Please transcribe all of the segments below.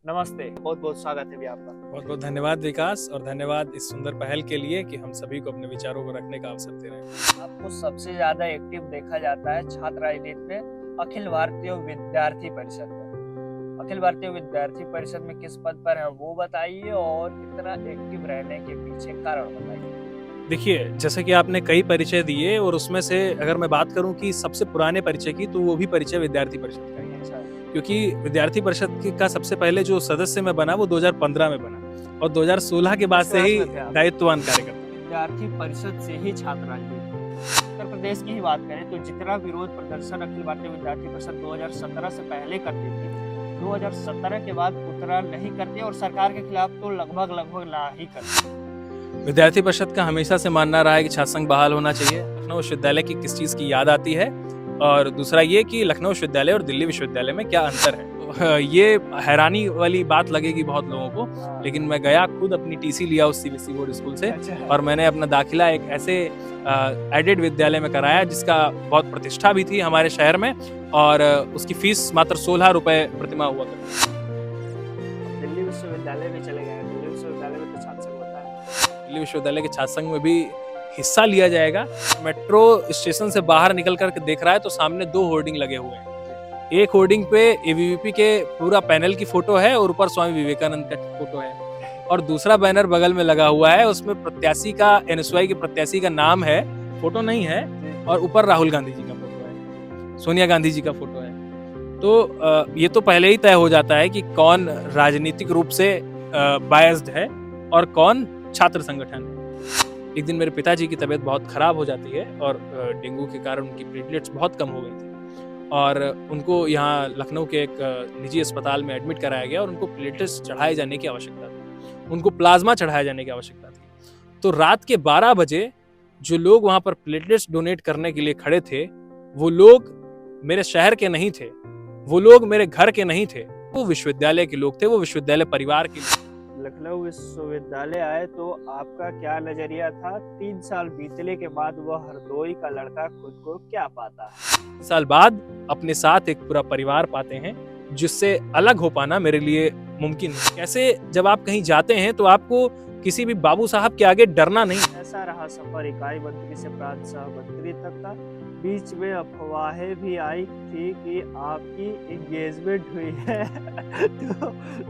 नमस्ते, बहुत-बहुत स्वागत है भी आपका। बहुत बहुत धन्यवाद विकास, और धन्यवाद इस सुंदर पहल के लिए कि हम सभी को अपने विचारों को रखने का अवसर दे रहे हैं। आपको सबसे ज़्यादा एक्टिव देखा जाता है छात्र राजनीति में अखिल भारतीय विद्यार्थी परिषद में। अखिल भारतीय विद्यार्थी परिषद में किस पद पर हैं वो बताइए और इतना एक्टिव रहने के पीछे कारण बताइए? देखिए, जैसे कि आपने कई परिचय दिए और उसमें से अगर मैं बात करूं कि सबसे पुराने परिचय की, तो वो भी परिचय विद्यार्थी परिषद का ही है। अच्छा, क्योंकि विद्यार्थी परिषद का सबसे पहले जो सदस्य मैं बना वो 2015 में बना, और 2016 के बाद किस से क्लास ही में थे आप? दायित्ववान कार्यकर्ता। विद्यार्थी परिषद से ही छात्र राजनीति। उत्तर प्रदेश की ही बात करें तो जितना विरोध प्रदर्शन अखिल भारतीय विद्यार्थी परिषद 2017 से पहले करती थी, 2017 के बाद उतना नहीं करती और सरकार के खिलाफ तो लगभग ना ही करती। विद्यार्थी परिषद का हमेशा से मानना रहा है कि छात्र संघ बहाल होना चाहिए। लखनऊ विश्वविद्यालय की किस चीज़ की याद आती है, और दूसरा ये कि लखनऊ विश्वविद्यालय और दिल्ली विश्वविद्यालय में क्या अंतर है। तो ये हैरानी वाली बात लगेगी बहुत लोगों को, हाँ, लेकिन मैं गया खुद अपनी टीसी लिया उस सीबीएसई बोर्ड स्कूल से, अच्छा। और मैंने अपना दाखिला एक ऐसे एडेड विद्यालय में कराया जिसका बहुत प्रतिष्ठा भी थी हमारे शहर में, और उसकी फीस मात्र 16 रुपए प्रतिमाह हुआ करती थी। दिल्ली विश्वविद्यालय भी चले गए हैं। दिल्ली विश्वविद्यालय में तो छात्र संघ होता है। दिल्ली विश्वविद्यालय के छात्र संघ में भी हिस्सा लिया जाएगा। मेट्रो स्टेशन से बाहर निकल कर के देख रहा है तो सामने 2 होर्डिंग लगे हुए हैं। एक होर्डिंग पे एबीवीपी के पूरा पैनल की फोटो है और ऊपर स्वामी विवेकानंद का फोटो है, और दूसरा बैनर बगल में लगा हुआ है, उसमें प्रत्याशी का, एनएसयूआई के प्रत्याशी का नाम है, फोटो नहीं है, और ऊपर राहुल गांधी जी का फोटो है, सोनिया गांधी जी का फोटो है। तो ये तो पहले ही तय हो जाता है कि कौन राजनीतिक रूप से बायस्ड है और कौन छात्र संगठन है। एक दिन मेरे पिताजी की तबीयत बहुत खराब हो जाती है, और डेंगू के कारण उनकी प्लेटलेट्स बहुत कम हो गई थी, और उनको यहाँ लखनऊ के एक निजी अस्पताल में एडमिट कराया गया, और उनको प्लेटलेट्स चढ़ाए जाने की आवश्यकता थी, उनको प्लाज्मा चढ़ाए जाने की आवश्यकता थी। तो रात के 12 बजे जो लोग वहाँ पर प्लेटलेट्स डोनेट करने के लिए खड़े थे, वो लोग मेरे शहर के नहीं थे, वो लोग मेरे घर के नहीं थे, वो विश्वविद्यालय के लोग थे, वो विश्वविद्यालय परिवार के लोग। लखनऊ विश्वविद्यालय आए तो आपका क्या नजरिया था? 3 साल बीतने के बाद वह हरदोई का लड़का खुद को क्या पाता है? साल बाद अपने साथ एक पूरा परिवार पाते हैं, जिससे अलग हो पाना मेरे लिए मुमकिन है। कैसे जब आप कहीं जाते हैं तो आपको किसी भी बाबू साहब के आगे डरना नहीं। ऐसा रहा सफर इकाई मंत्री से प्रांत सह मंत्री तक का। बीच में अफवाहें भी आई थी कि आपकी एंगेजमेंट हुई है तो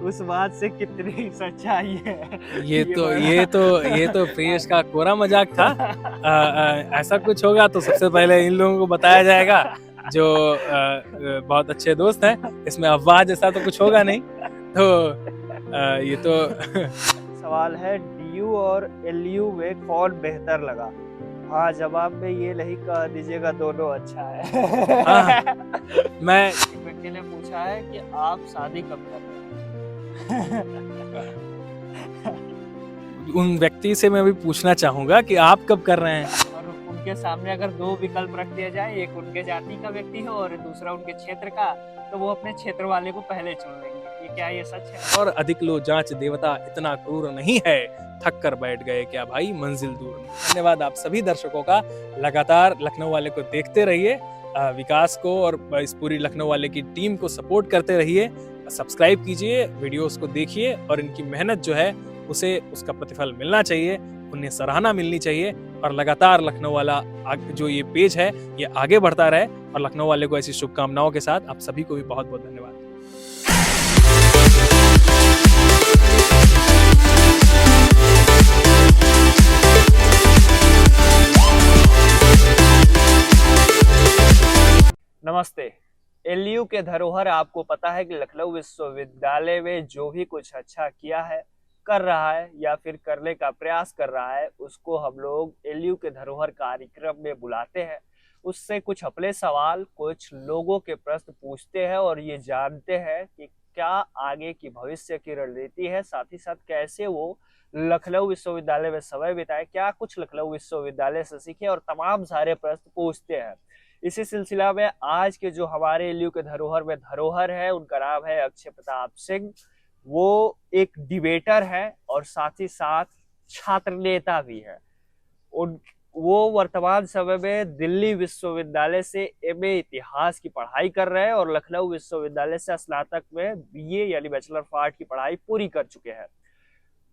उस बात से कितनी सच्चाई है? ये तो प्रियेश का कोरा मजाक था। ऐसा कुछ होगा तो सबसे पहले इन लोगों को बताया जाएगा, जो बहुत अच्छे दोस्त हैं। इसमें अफवाह जैसा तो कुछ होगा नहीं। तो ये तो सवाल है, डीयू और एलयू में कौन बेहतर लगा? हाँ, जवाब में ये नहीं कह दीजिएगा दोनों अच्छा है। हाँ, मैं एक व्यक्ति ने पूछा है कि आप शादी कब कर रहे हैं? उन व्यक्ति से मैं भी पूछना चाहूंगा कि आप कब कर रहे हैं। और उनके सामने अगर 2 विकल्प रख दिया जाए, एक उनके जाति का व्यक्ति हो और दूसरा उनके क्षेत्र का, तो वो अपने क्षेत्र वाले को पहले चुन लेंगे। क्या ये सच है? और अधिक लो जांच देवता इतना क्रूर नहीं है, थक कर बैठ गए क्या भाई मंजिल दूर नहीं। धन्यवाद आप सभी दर्शकों का। लगातार लखनऊ वाले को देखते रहिए, विकास को और इस पूरी लखनऊ वाले की टीम को सपोर्ट करते रहिए। सब्सक्राइब कीजिए, वीडियोस को देखिए, और इनकी मेहनत जो है उसे उसका प्रतिफल मिलना चाहिए, उन्हें सराहना मिलनी चाहिए, और लगातार लखनऊ वाला जो ये पेज है ये आगे बढ़ता रहे। और लखनऊ वाले को ऐसी शुभकामनाओं के साथ आप सभी को भी बहुत बहुत धन्यवाद। नमस्ते। एलयू के धरोहर आपको पता है कि लखनऊ विश्वविद्यालय में जो भी कुछ अच्छा किया है, कर रहा है या फिर करने का प्रयास कर रहा है, उसको हम लोग एलयू के धरोहर कार्यक्रम में बुलाते हैं। उससे कुछ अपने सवाल, कुछ लोगों के प्रश्न पूछते हैं और ये जानते हैं कि क्या आगे की भविष्य की रणनीति है, साथ ही साथ कैसे वो लखनऊ विश्वविद्यालय में समय बिताए, क्या कुछ लखनऊ विश्वविद्यालय से सीखे, और तमाम सारे प्रश्न पूछते हैं। इसी सिलसिला में आज के जो हमारे एलयू के धरोहर में धरोहर है, उनका नाम है अक्षय प्रताप सिंह। वो एक डिबेटर है और साथ ही साथ छात्र नेता भी है। उन वो वर्तमान समय में दिल्ली विश्वविद्यालय से एमए इतिहास की पढ़ाई कर रहे हैं और लखनऊ विश्वविद्यालय से स्नातक में बीए यानी बैचलर ऑफ आर्ट की पढ़ाई पूरी कर चुके हैं।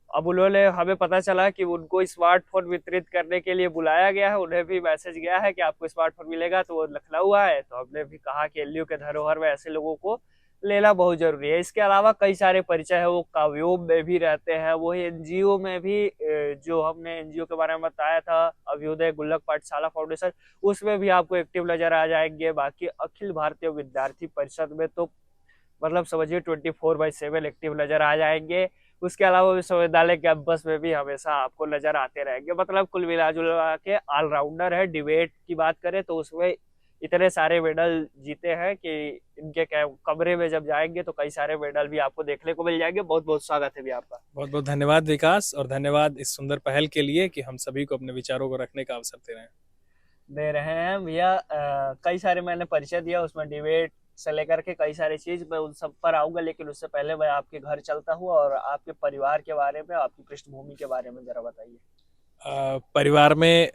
अब उन्होंने, हमें पता चला कि उनको स्मार्टफोन वितरित करने के लिए बुलाया गया है, उन्हें भी मैसेज गया है कि आपको स्मार्टफोन मिलेगा, तो वो लखनऊ आए। तो हमने भी कहा कि एलयू के धरोहर में ऐसे लोगों को लेना बहुत जरूरी है। इसके अलावा कई सारे परिचय है, वो काव्योम में भी रहते हैं, वो एनजीओ में भी, जो हमने एनजीओ के बारे में बताया था अभ्युदय गुल्लक पाठशाला फाउंडेशन, उसमें भी आपको एक्टिव नजर आ जाएंगे। बाकी अखिल भारतीय विद्यार्थी परिषद में तो मतलब समझिए 24/7 एक्टिव नजर आ जाएंगे। उसके अलावा विश्वविद्यालय कैंपस में भी हमेशा आपको नजर आते रहेंगे। मतलब कुल मिला जुला के ऑलराउंडर है। डिबेट की बात करें तो उसमें इतने सारे मेडल जीते हैं कि इनके कमरे में जब जाएंगे तो कई सारे मेडल भी आपको देखने को मिल जाएंगे। बहुत बहुत स्वागत है भी आपका। बहुत बहुत धन्यवाद विकास, और धन्यवाद इस सुंदर पहल के लिए कि हम सभी को अपने विचारों को रखने का अवसर दे रहे हैं भैया। कई सारे मैंने परिचय दिया, उसमें डिबेट से लेकर के कई सारी चीज, मैं उन सब पर आऊंगा, लेकिन उससे पहले मैं आपके घर चलता हूँ और आपके परिवार के बारे में, आपकी पृष्ठभूमि के बारे में जरा बताइए। परिवार में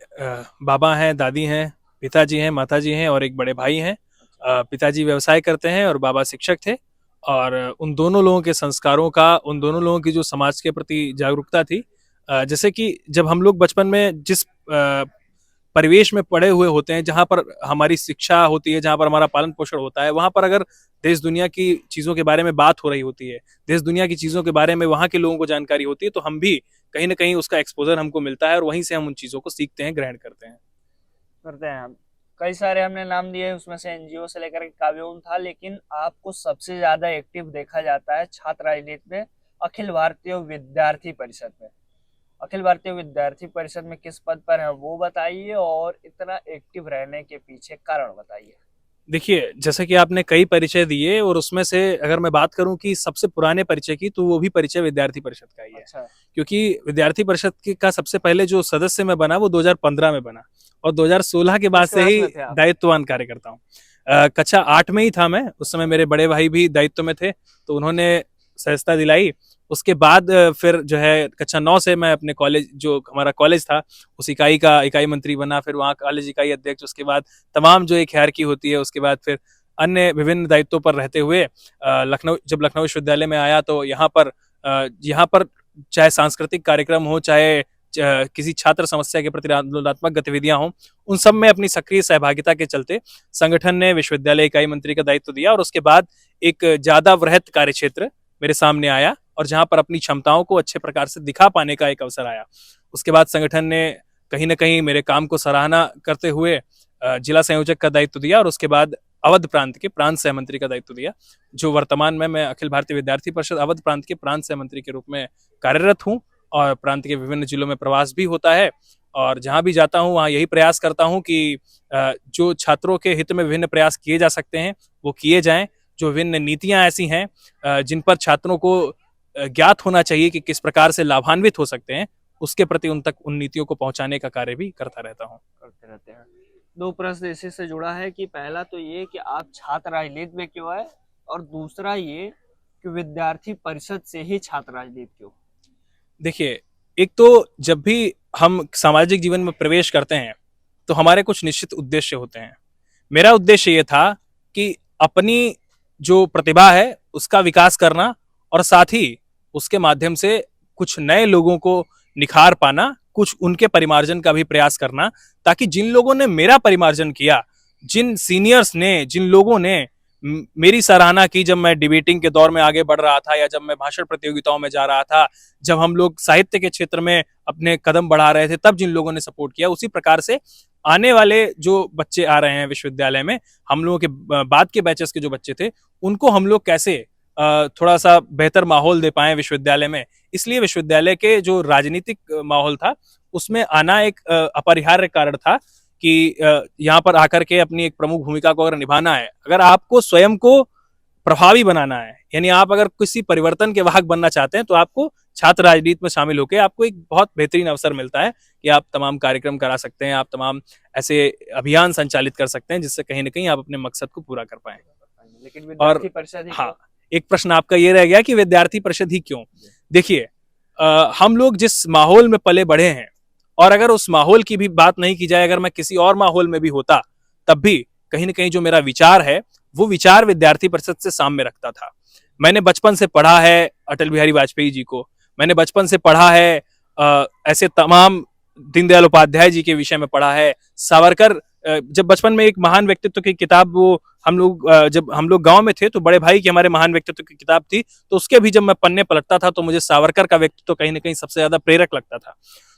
बाबा हैं, दादी हैं, पिताजी हैं, माताजी हैं और एक बड़े भाई हैं। पिताजी व्यवसाय करते हैं और बाबा शिक्षक थे। और उन दोनों लोगों के संस्कारों का, उन दोनों लोगों की जो समाज के प्रति जागरूकता थी, जैसे कि जब हम लोग बचपन में जिस परिवेश में पड़े हुए होते हैं, जहाँ पर हमारी शिक्षा होती है, जहाँ पर हमारा पालन पोषण होता है, वहाँ पर अगर देश दुनिया की चीज़ों के बारे में बात हो रही होती है, देश दुनिया की चीज़ों के बारे में वहाँ के लोगों को जानकारी होती है, तो हम भी कहीं ना कहीं उसका एक्सपोजर हमको मिलता है और वहीं से हम उन चीज़ों को सीखते हैं, ग्रहण करते हैं हम। कई सारे हमने नाम दिए, उसमें से एनजीओ से लेकर के काव्योम था, लेकिन आपको सबसे ज्यादा एक्टिव देखा जाता है छात्र राजनीति में, अखिल भारतीय विद्यार्थी परिषद में। अखिल भारतीय विद्यार्थी परिषद में किस पद पर है वो बताइए, और इतना एक्टिव रहने के पीछे कारण बताइए। देखिए, जैसे कि आपने कई परिचय दिए और उसमें से अगर मैं बात करूं कि सबसे पुराने परिचय की, तो वो भी परिचय विद्यार्थी परिषद का ही है। अच्छा। क्योंकि विद्यार्थी परिषद का सबसे पहले जो सदस्य मैं बना वो 2015 में बना, और 2016 के बाद से ही दायित्ववान कार्यकर्ता हूँ। कक्षा 8 में ही था मैं उस समय, मेरे बड़े भाई भी दायित्व में थे तो उन्होंने सहजता दिलाई। उसके बाद फिर जो है कक्षा 9 से मैं अपने कॉलेज, जो हमारा कॉलेज था, उस इकाई का इकाई मंत्री बना, फिर वहाँ कॉलेज इकाई अध्यक्ष, उसके बाद तमाम जो एक हायरार्की होती है, उसके बाद फिर अन्य विभिन्न दायित्वों पर रहते हुए जब लखनऊ विश्वविद्यालय में आया तो यहाँ पर चाहे सांस्कृतिक कार्यक्रम हो, चाहे किसी छात्र समस्या के प्रति आंदोलनात्मक गतिविधियां हों, उन सब में अपनी सक्रिय सहभागिता के चलते संगठन ने विश्वविद्यालय इकाई मंत्री का दायित्व दिया। और उसके बाद एक ज्यादा वृहत कार्यक्षेत्र मेरे सामने आया और जहां पर अपनी क्षमताओं को अच्छे प्रकार से दिखा पाने का एक अवसर आया। उसके बाद संगठन ने कहीं ना कहीं मेरे काम को सराहना करते हुए जिला संयोजक का दायित्व दिया, और उसके बाद अवध प्रांत के प्रांत सह मंत्री का दायित्व दिया, जो वर्तमान में मैं अखिल भारतीय विद्यार्थी परिषद अवध प्रांत के प्रांत सह मंत्री के रूप में कार्यरत हूँ। और प्रांत के विभिन्न जिलों में प्रवास भी होता है, और जहां भी जाता हूं वहां यही प्रयास करता हूं कि जो छात्रों के हित में विभिन्न प्रयास किए जा सकते हैं वो किए जाएं। जो विभिन्न नीतियां ऐसी हैं जिन पर छात्रों को ज्ञात होना चाहिए कि किस प्रकार से लाभान्वित हो सकते हैं, उसके प्रति उन तक उन नीतियों को पहुंचाने का कार्य भी करता रहता हूं। करते रहते हैं। 2 प्रश्न इसी से जुड़ा है कि पहला तो ये कि आप छात्र राजनीति में क्यों आए, और दूसरा ये कि विद्यार्थी परिषद से ही छात्र राजनीति क्यों। देखिए, एक तो जब भी हम सामाजिक जीवन में प्रवेश करते हैं तो हमारे कुछ निश्चित उद्देश्य होते हैं। मेरा उद्देश्य ये था कि अपनी जो प्रतिभा है उसका विकास करना, और साथ ही उसके माध्यम से कुछ नए लोगों को निखार पाना, कुछ उनके परिमार्जन का भी प्रयास करना, ताकि जिन लोगों ने मेरा परिमार्जन किया, जिन सीनियर्स ने, जिन लोगों ने मेरी सराहना की जब मैं डिबेटिंग के दौर में आगे बढ़ रहा था, या जब मैं भाषण प्रतियोगिताओं में जा रहा था, जब हम लोग साहित्य के क्षेत्र में अपने कदम बढ़ा रहे थे, तब जिन लोगों ने सपोर्ट किया, उसी प्रकार से आने वाले जो बच्चे आ रहे हैं विश्वविद्यालय में, हम लोगों के बाद के बैचेस के जो बच्चे थे, उनको हम लोग कैसे थोड़ा सा बेहतर माहौल दे पाए विश्वविद्यालय में। इसलिए विश्वविद्यालय के जो राजनीतिक माहौल था उसमें आना एक अपरिहार्य कारण था कि यहाँ पर आकर के अपनी एक प्रमुख भूमिका को अगर निभाना है, अगर आपको स्वयं को प्रभावी बनाना है, यानी आप अगर किसी परिवर्तन के वाहक बनना चाहते हैं, तो आपको छात्र राजनीति में शामिल होकर आपको एक बहुत बेहतरीन अवसर मिलता है कि आप तमाम कार्यक्रम करा सकते हैं, आप तमाम ऐसे अभियान संचालित कर सकते हैं जिससे कहीं ना कहीं आप अपने मकसद को पूरा कर पाए। लेकिन विद्यार्थी परिषद ही हाँ, एक प्रश्न आपका ये रह गया कि विद्यार्थी परिषद ही क्यों। देखिए, हम लोग जिस माहौल में पले बढ़े हैं और अगर उस माहौल की भी बात नहीं की जाए, अगर मैं किसी और माहौल में भी होता, तब भी कहीं ना कहीं जो मेरा विचार है वो विचार विद्यार्थी परिषद से सामने रखता था। मैंने बचपन से पढ़ा है अटल बिहारी वाजपेयी जी को, मैंने बचपन से पढ़ा है ऐसे तमाम दीनदयाल उपाध्याय जी के विषय में पढ़ा है, सावरकर। जब बचपन में एक महान व्यक्तित्व की किताब, वो हम लोग जब हम लोग गांव में थे तो बड़े भाई की हमारे महान व्यक्तित्व की किताब थी, तो उसके भी जब मैं पन्ने पलटता था तो मुझे सावरकर का व्यक्तित्व कहीं ना कहीं सबसे ज्यादा प्रेरक लगता था।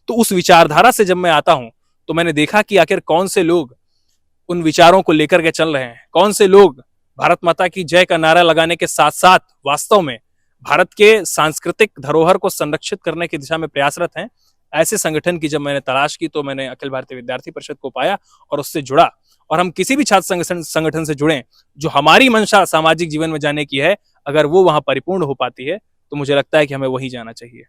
तो उस विचारधारा से जब मैं आता हूं तो मैंने देखा कि आखिर कौन से लोग उन विचारों को लेकर के चल रहे हैं, कौन से लोग भारत माता की जय का नारा लगाने के साथ साथ वास्तव में भारत के सांस्कृतिक धरोहर को संरक्षित करने की दिशा में प्रयासरत हैं। ऐसे संगठन की जब मैंने तलाश की तो मैंने अखिल भारतीय विद्यार्थी परिषद को पाया और उससे जुड़ा। और हम किसी भी छात्र संगठन से जुड़े जो हमारी मंशा सामाजिक जीवन में जाने की है, अगर वो वहां परिपूर्ण हो पाती है तो मुझे लगता है कि हमें वही जाना चाहिए।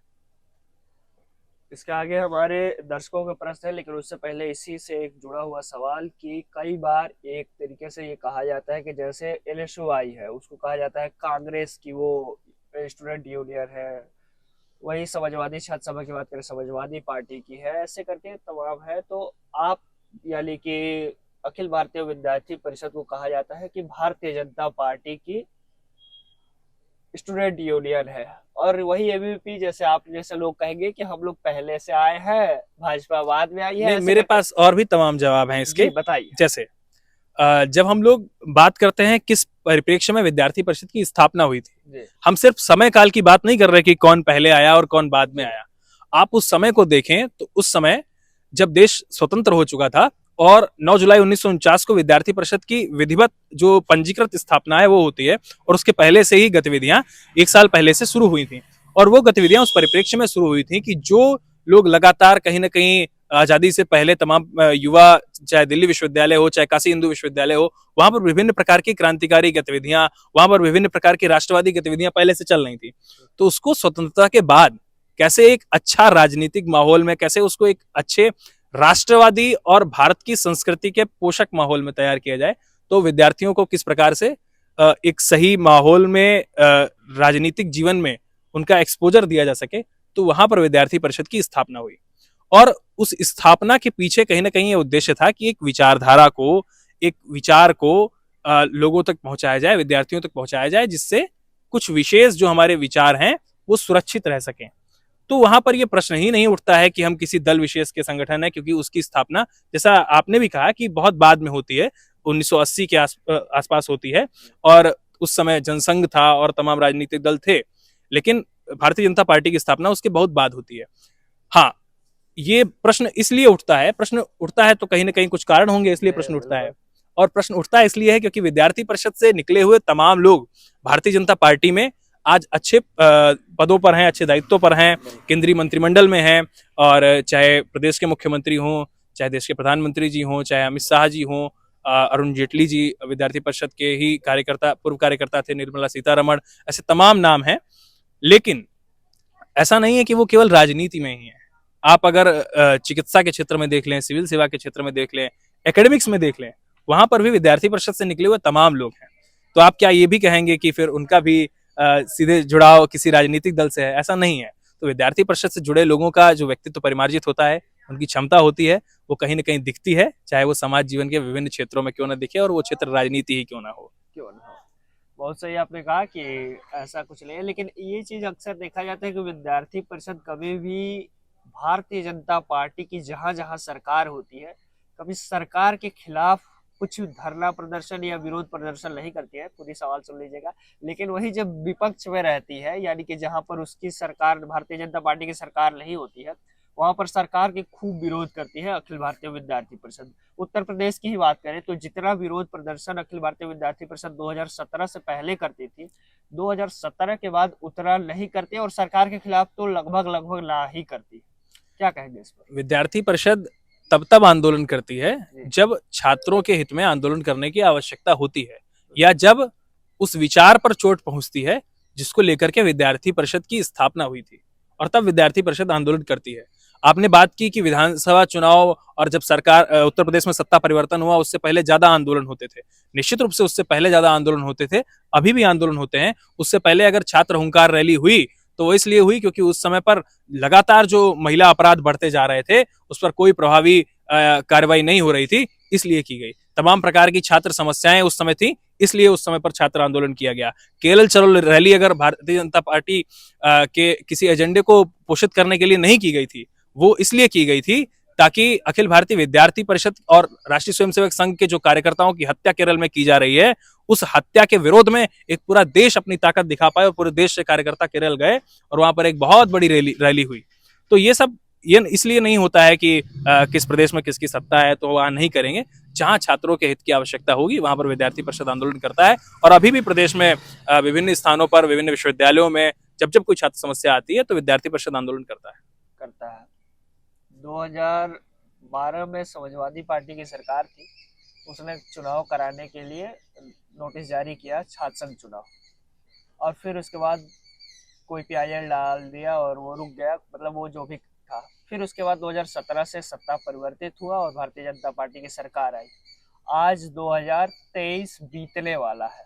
इसके आगे हमारे दर्शकों के प्रश्न है, लेकिन उससे पहले इसी से एक जुड़ा हुआ सवाल कि कई बार एक तरीके से ये कहा जाता है कि जैसे एलएसयूआई है उसको कहा जाता है कांग्रेस की वो स्टूडेंट यूनियन है, वही समाजवादी छात्र सभा की बात करें समाजवादी पार्टी की है, ऐसे करके तमाम है। तो आप यानी कि अखिल भारतीय विद्यार्थी परिषद को कहा जाता है कि भारतीय जनता पार्टी की स्टूडेंट यूनियन है, और वही एबीवीपी जैसे आप जैसे लोग कहेंगे कि हम लोग पहले से आए हैं, भाजपा बाद में आई है। मेरे पास और भी तमाम जवाब हैं इसके। बताइए। जैसे जब हम लोग बात करते हैं किस परिप्रेक्ष्य में विद्यार्थी परिषद की स्थापना हुई थी, हम सिर्फ समय काल की बात नहीं कर रहे कि कौन पहले आया और कौन बाद में आया। आप उस समय को देखें तो उस समय जब देश स्वतंत्र हो चुका था और 9 जुलाई 1949 को विद्यार्थी परिषद की विधिवत जो पंजीकृत स्थापना है वो होती है, और उसके पहले से ही गतिविधियां 1 साल पहले से शुरू हुई थी। और वो गतिविधियां उस परिप्रेक्ष्य में शुरू हुई थी कि जो लोग लगातार कहीं ना कहीं आजादी से पहले तमाम युवा, चाहे दिल्ली विश्वविद्यालय हो चाहे काशी हिंदू विश्वविद्यालय हो, वहां पर विभिन्न प्रकार की क्रांतिकारी गतिविधियां, वहां पर विभिन्न प्रकार की राष्ट्रवादी गतिविधियां पहले से चल रही थी। तो उसको स्वतंत्रता के बाद कैसे एक अच्छा राजनीतिक माहौल में, कैसे उसको एक अच्छे राष्ट्रवादी और भारत की संस्कृति के पोषक माहौल में तैयार किया जाए, तो विद्यार्थियों को किस प्रकार से एक सही माहौल में राजनीतिक जीवन में उनका एक्सपोजर दिया जा सके, तो वहां पर विद्यार्थी परिषद की स्थापना हुई। और उस स्थापना के पीछे कहीं ना कहीं ये उद्देश्य था कि एक विचारधारा को, एक विचार को लोगों तक पहुंचाया जाए, विद्यार्थियों तक पहुंचाया जाए, जिससे कुछ विशेष जो हमारे विचार हैं वो सुरक्षित रह सकें। तो वहां पर ये प्रश्न ही नहीं उठता है कि हम किसी दल विशेष के संगठन है, क्योंकि उसकी स्थापना, जैसा आपने भी कहा, कि बहुत बाद में होती है, 1980 के आसपास होती है, और उस समय जनसंघ था और तमाम राजनीतिक दल थे, लेकिन भारतीय जनता पार्टी की स्थापना उसके बहुत बाद होती है। हाँ, ये प्रश्न इसलिए उठता है, प्रश्न उठता है तो कहीं ना कहीं कुछ कारण होंगे, इसलिए प्रश्न उठता है। और प्रश्न उठता है इसलिए है क्योंकि विद्यार्थी परिषद से निकले हुए तमाम लोग भारतीय जनता पार्टी में आज अच्छे पदों पर हैं, अच्छे दायित्वों पर हैं, केंद्रीय मंत्रिमंडल में हैं, और चाहे प्रदेश के मुख्यमंत्री हों, चाहे देश के प्रधानमंत्री जी हों, चाहे अमित शाह जी हों, अरुण जेटली जी विद्यार्थी परिषद के ही कार्यकर्ता, पूर्व कार्यकर्ता थे, निर्मला सीतारमण, ऐसे तमाम नाम हैं। लेकिन ऐसा नहीं है कि वो केवल राजनीति में ही है। आप अगर चिकित्सा के क्षेत्र में देख लें, सिविल सेवा के क्षेत्र में देख लें, एकेडमिक्स में देख लें, वहां पर भी विद्यार्थी परिषद से निकले हुए तमाम लोग हैं। तो आप क्या ये भी कहेंगे कि फिर उनका भी सीधे जुड़ाव किसी राजनीतिक दल से है? ऐसा नहीं है। तो विद्यार्थी परिषद से जुड़े लोगों का जो व्यक्तित्व परिमार्जित होता है, उनकी क्षमता होती है, वो कहीं ना कहीं दिखती है, चाहे वो समाज जीवन के विभिन्न क्षेत्रों में क्यों ना दिखे और वो क्षेत्र राजनीति ही क्यों ना हो। बहुत सही आपने कहा कि ऐसा कुछ नहीं है, लेकिन ये चीज अक्सर देखा जाता है कि विद्यार्थी परिषद कभी भी भारतीय जनता पार्टी की जहां जहां सरकार होती है, कभी सरकार के खिलाफ कुछ धरना प्रदर्शन या विरोध प्रदर्शन नहीं करती है। पूरी सवाल सुन लीजिएगा। लेकिन वही जब विपक्ष में रहती है, यानी कि जहां पर उसकी सरकार, भारतीय जनता पार्टी की सरकार नहीं होती है, वहां पर सरकार के खूब विरोध करती है अखिल भारतीय विद्यार्थी परिषद। उत्तर प्रदेश की ही बात करें तो जितना विरोध प्रदर्शन अखिल भारतीय विद्यार्थी परिषद 2017 से पहले करती थी, 2017 के बाद उतना नहीं करती, और सरकार के खिलाफ तो लगभग ना ही करती। क्या कहेंगे इस पर? विद्यार्थी परिषद तब आंदोलन करती है जब छात्रों के हित में आंदोलन करने की आवश्यकता होती है, या जब उस विचार पर चोट पहुंचती है जिसको लेकर के विद्यार्थी परिषद की स्थापना हुई थी, और तब विद्यार्थी परिषद आंदोलन करती है। आपने बात की कि विधानसभा चुनाव और जब सरकार उत्तर प्रदेश में सत्ता परिवर्तन हुआ, उससे पहले ज्यादा आंदोलन होते थे। निश्चित रूप से उससे पहले ज्यादा आंदोलन होते थे, अभी भी आंदोलन होते हैं। उससे पहले अगर छात्र हुंकार रैली हुई तो वो इसलिए हुई क्योंकि उस समय पर लगातार जो महिला अपराध बढ़ते जा रहे थे उस पर कोई प्रभावी कार्रवाई नहीं हो रही थी, इसलिए की गई। तमाम प्रकार की छात्र समस्याएं उस समय थी, इसलिए उस समय पर छात्र आंदोलन किया गया। केरल चलो रैली अगर भारतीय जनता पार्टी के किसी एजेंडे को पोषित करने के लिए नहीं की गई थी, वो इसलिए की गई थी ताकि अखिल भारतीय विद्यार्थी परिषद और राष्ट्रीय स्वयंसेवक संघ के जो कार्यकर्ताओं की हत्या केरल में की जा रही है, उस हत्या के विरोध में एक पूरा देश अपनी ताकत दिखा पाए और पूरे देश से कार्यकर्ता केरल गए और वहां पर एक बहुत बड़ी रैली हुई। तो ये सब ये इसलिए नहीं होता है कि किस प्रदेश में किसकी सत्ता है तो वहां नहीं करेंगे। जहां छात्रों के हित की आवश्यकता होगी वहां पर विद्यार्थी परिषद आंदोलन करता है। और अभी भी प्रदेश में विभिन्न स्थानों पर, विभिन्न विश्वविद्यालयों में जब जब कोई छात्र समस्या आती है तो विद्यार्थी परिषद आंदोलन करता है। 2012 में समाजवादी पार्टी की सरकार थी, उसने चुनाव कराने के लिए नोटिस जारी किया, छात्र संघ चुनाव, और फिर उसके बाद कोई पीआईएल डाल दिया और वो रुक गया, मतलब वो जो भी था। फिर उसके बाद 2017 से सत्ता परिवर्तित हुआ और भारतीय जनता पार्टी की सरकार आई। आज 2023 बीतने वाला है,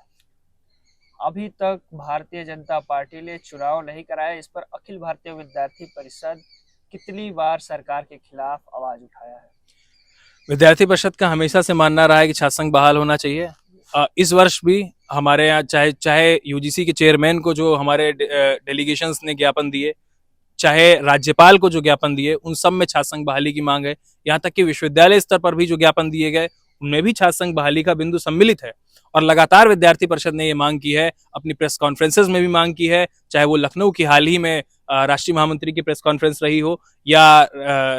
अभी तक भारतीय जनता पार्टी ने चुनाव नहीं कराया। इस पर अखिल भारतीय विद्यार्थी परिषद कितनी बार सरकार के खिलाफ आवाज उठाया है? विद्यार्थी परिषद का हमेशा से मानना रहा है कि छात्र संघ बहाल होना चाहिए। इस वर्ष भी हमारे यहाँ चाहे यूजीसी के चेयरमैन को जो हमारे डेलीगेशंस ने ज्ञापन दिए, चाहे राज्यपाल को जो ज्ञापन दिए, उन सब में छात्र संघ बहाली की मांग है। यहाँ तक कि विश्वविद्यालय स्तर पर भी जो ज्ञापन दिए गए उनमें भी छात्र संघ बहाली का बिंदु सम्मिलित है। और लगातार विद्यार्थी परिषद ने ये मांग की है, अपनी प्रेस कॉन्फ्रेंसेज में भी मांग की है, चाहे वो लखनऊ की हाल ही में राष्ट्रीय महामंत्री की प्रेस कॉन्फ्रेंस रही हो या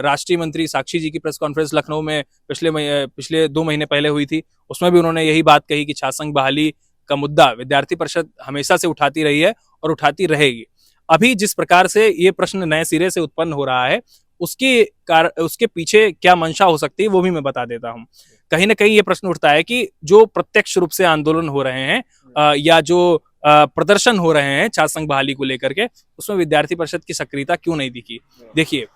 राष्ट्रीय मंत्री साक्षी जी की प्रेस कॉन्फ्रेंस लखनऊ में पिछले 2 महीने पहले हुई थी, उसमें भी उन्होंने यही बात कही कि छात्र संघ बहाली का मुद्दा विद्यार्थी परिषद हमेशा से उठाती रही है और उठाती रहेगी। अभी जिस प्रकार से ये प्रश्न नए सिरे से उत्पन्न हो रहा है उसके पीछे क्या मंशा हो सकती है वो भी मैं बता देता हूँ। कहीं ना कहीं ये प्रश्न उठता है कि जो प्रत्यक्ष रूप से आंदोलन हो रहे हैं या जो प्रदर्शन हो रहे हैं छात्र संघ बहाली को लेकर के, उसमें विद्यार्थी परिषद की सक्रियता क्यों नहीं दिखी? देखिए,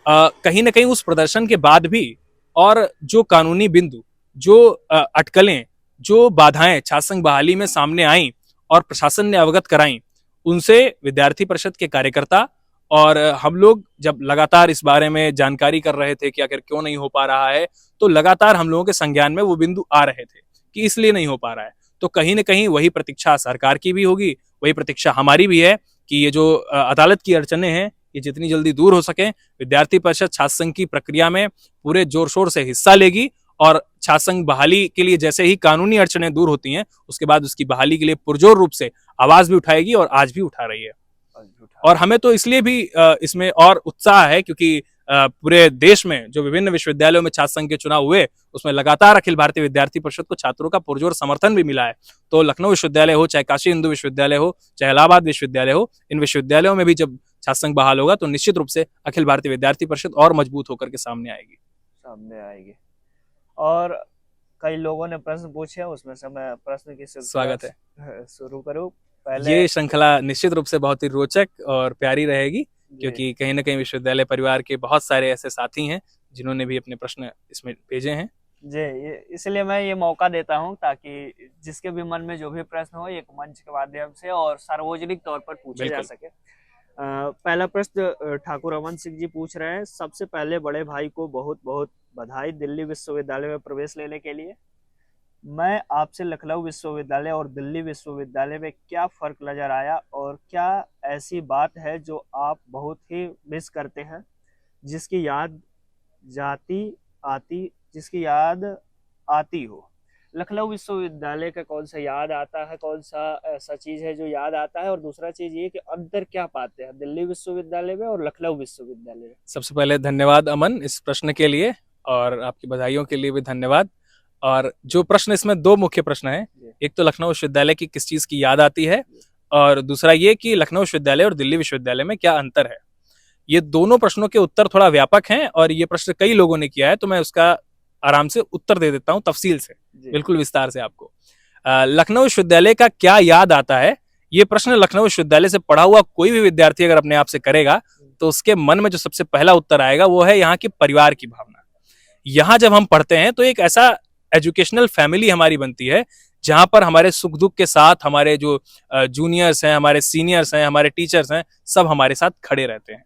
कहीं ना कहीं उस प्रदर्शन के बाद भी और जो कानूनी बिंदु, जो अटकलें, जो बाधाएं छात्र संघ बहाली में सामने आई और प्रशासन ने अवगत कराई, उनसे विद्यार्थी परिषद के कार्यकर्ता और हम लोग जब लगातार इस बारे में जानकारी कर रहे थे कि आखिर क्यों नहीं हो पा रहा है, तो लगातार हम लोगों के संज्ञान में वो बिंदु आ रहे थे कि इसलिए नहीं हो पा रहा है। तो कहीं ना कहीं वही प्रतीक्षा सरकार की भी होगी, वही प्रतीक्षा हमारी भी है कि ये जो अदालत की अड़चने हैं ये जितनी जल्दी दूर हो सके। विद्यार्थी परिषद छात्र संघ की प्रक्रिया में पूरे जोर शोर से हिस्सा लेगी और छात्र संघ बहाली के लिए जैसे ही कानूनी अड़चनें दूर होती हैं उसके बाद उसकी बहाली के लिए पुरजोर रूप से आवाज भी उठाएगी और आज भी उठा रही है। और हमें तो इसलिए भी इसमें और उत्साह है क्योंकि पूरे देश में जो विभिन्न विश्वविद्यालयों में छात्र संघ के चुनाव हुए उसमें लगातार अखिल भारतीय विद्यार्थी परिषद को छात्रों का पुरजोर समर्थन भी मिला है। तो लखनऊ विश्वविद्यालय हो, चाहे काशी हिंदू विश्वविद्यालय हो, चाहे इलाहाबाद विश्वविद्यालय हो, इन विश्वविद्यालयों में भी जब छात्र संघ बहाल होगा तो निश्चित रूप से अखिल भारतीय विद्यार्थी परिषद और मजबूत होकर के सामने आएगी। और कई लोगों ने प्रश्न पूछे, उसमें से मैं प्रश्न की स्वागत है शुरू करूं। ये श्रृंखला निश्चित रूप से बहुत ही रोचक और प्यारी रहेगी क्योंकि कहीं ना कहीं विश्वविद्यालय परिवार के बहुत सारे ऐसे साथी हैं जिन्होंने भी अपने प्रश्न इसमें भेजे हैं जी। इसलिए मैं ये मौका देता हूं ताकि जिसके भी मन में जो भी प्रश्न हो एक मंच के माध्यम से और सार्वजनिक तौर पर पूछे जा सके। पहला प्रश्न ठाकुर अमन सिंह जी पूछ रहे हैं, सबसे पहले बड़े भाई को बहुत बहुत बधाई दिल्ली विश्वविद्यालय में प्रवेश लेने के लिए। मैं आपसे लखनऊ विश्वविद्यालय और दिल्ली विश्वविद्यालय में क्या फ़र्क नज़र आया और क्या ऐसी बात है जो आप बहुत ही मिस करते हैं, जिसकी याद आती हो? लखनऊ विश्वविद्यालय का कौन सा याद आता है, कौन सा ऐसा चीज़ है जो याद आता है? और दूसरा चीज़ ये कि अंतर क्या पाते हैं दिल्ली विश्वविद्यालय में और लखनऊ विश्वविद्यालय में? सबसे पहले धन्यवाद अमन इस प्रश्न के लिए और आपकी बधाइयों के लिए भी धन्यवाद। और जो प्रश्न इसमें 2 मुख्य प्रश्न हैं, एक तो लखनऊ विश्वविद्यालय की किस चीज़ की याद आती है और दूसरा ये कि लखनऊ विश्वविद्यालय और दिल्ली विश्वविद्यालय में क्या अंतर है। ये दोनों प्रश्नों के उत्तर थोड़ा व्यापक हैं और ये प्रश्न कई लोगों ने किया है, तो मैं उसका आराम से उत्तर दे देता हूँ तफसील से, बिल्कुल विस्तार से आपको। लखनऊ विश्वविद्यालय का क्या याद आता है, ये प्रश्न लखनऊ विश्वविद्यालय से पढ़ा हुआ कोई भी विद्यार्थी अगर अपने आप से करेगा तो उसके मन में जो सबसे पहला उत्तर आएगा वो है यहाँ की परिवार की भावना। यहाँ जब हम पढ़ते हैं तो एक ऐसा एजुकेशनल फैमिली हमारी बनती है जहां पर हमारे सुख दुख के साथ हमारे जो जूनियर्स हैं, हमारे सीनियर्स हैं, हमारे टीचर्स हैं, सब हमारे साथ खड़े रहते हैं।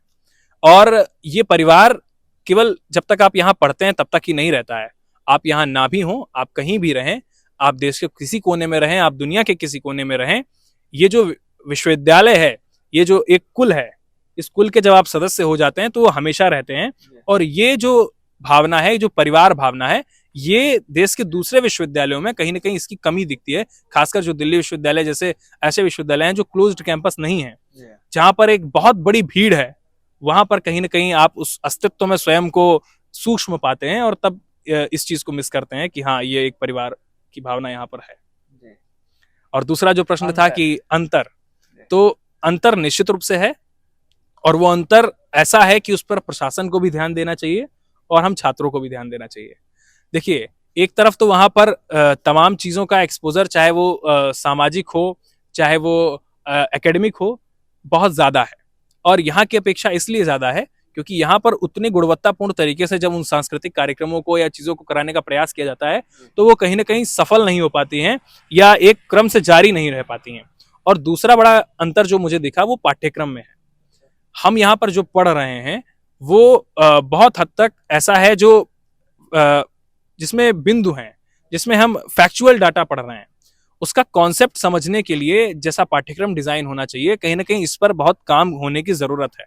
और ये परिवार केवल जब तक आप यहाँ पढ़ते हैं तब तक ही नहीं रहता है। आप यहाँ ना भी हों, आप कहीं भी रहें, आप देश के किसी कोने में रहें, आप दुनिया के किसी कोने में रहें, ये जो विश्वविद्यालय है, ये जो एक कुल है, इस कुल के जब आप सदस्य हो जाते हैं तो वो हमेशा रहते हैं। और ये जो भावना है, जो परिवार भावना है, ये देश के दूसरे विश्वविद्यालयों में कहीं ना कहीं इसकी कमी दिखती है। खासकर जो दिल्ली विश्वविद्यालय जैसे ऐसे विश्वविद्यालय हैं जो क्लोज्ड कैंपस नहीं है, जहां पर एक बहुत बड़ी भीड़ है, वहां पर कहीं ना कहीं आप उस अस्तित्व में स्वयं को सूक्ष्म पाते हैं और तब इस चीज को मिस करते हैं कि हाँ, ये एक परिवार की भावना यहाँ पर है। और दूसरा जो प्रश्न था कि अंतर, तो अंतर निश्चित रूप से है, और वो अंतर ऐसा है कि उस पर प्रशासन को भी ध्यान देना चाहिए और हम छात्रों को भी ध्यान देना चाहिए। देखिए, एक तरफ तो वहां पर तमाम चीजों का एक्सपोजर, चाहे वो सामाजिक हो, चाहे वो एकेडमिक हो, बहुत ज्यादा है। और यहाँ की अपेक्षा इसलिए ज्यादा है क्योंकि यहाँ पर उतनी गुणवत्तापूर्ण तरीके से जब उन सांस्कृतिक कार्यक्रमों को या चीजों को कराने का प्रयास किया जाता है तो वो कहीं ना कहीं सफल नहीं हो पाती हैं या एक क्रम से जारी नहीं रह पाती हैं। और दूसरा बड़ा अंतर जो मुझे दिखा वो पाठ्यक्रम में है। हम यहाँ पर जो पढ़ रहे हैं वो बहुत हद तक ऐसा है जो जिसमें बिंदु हैं, जिसमें हम फैक्चुअल डाटा पढ़ रहे हैं, उसका कॉन्सेप्ट समझने के लिए जैसा पाठ्यक्रम डिजाइन होना चाहिए, कहीं ना कहीं इस पर बहुत काम होने की जरूरत है।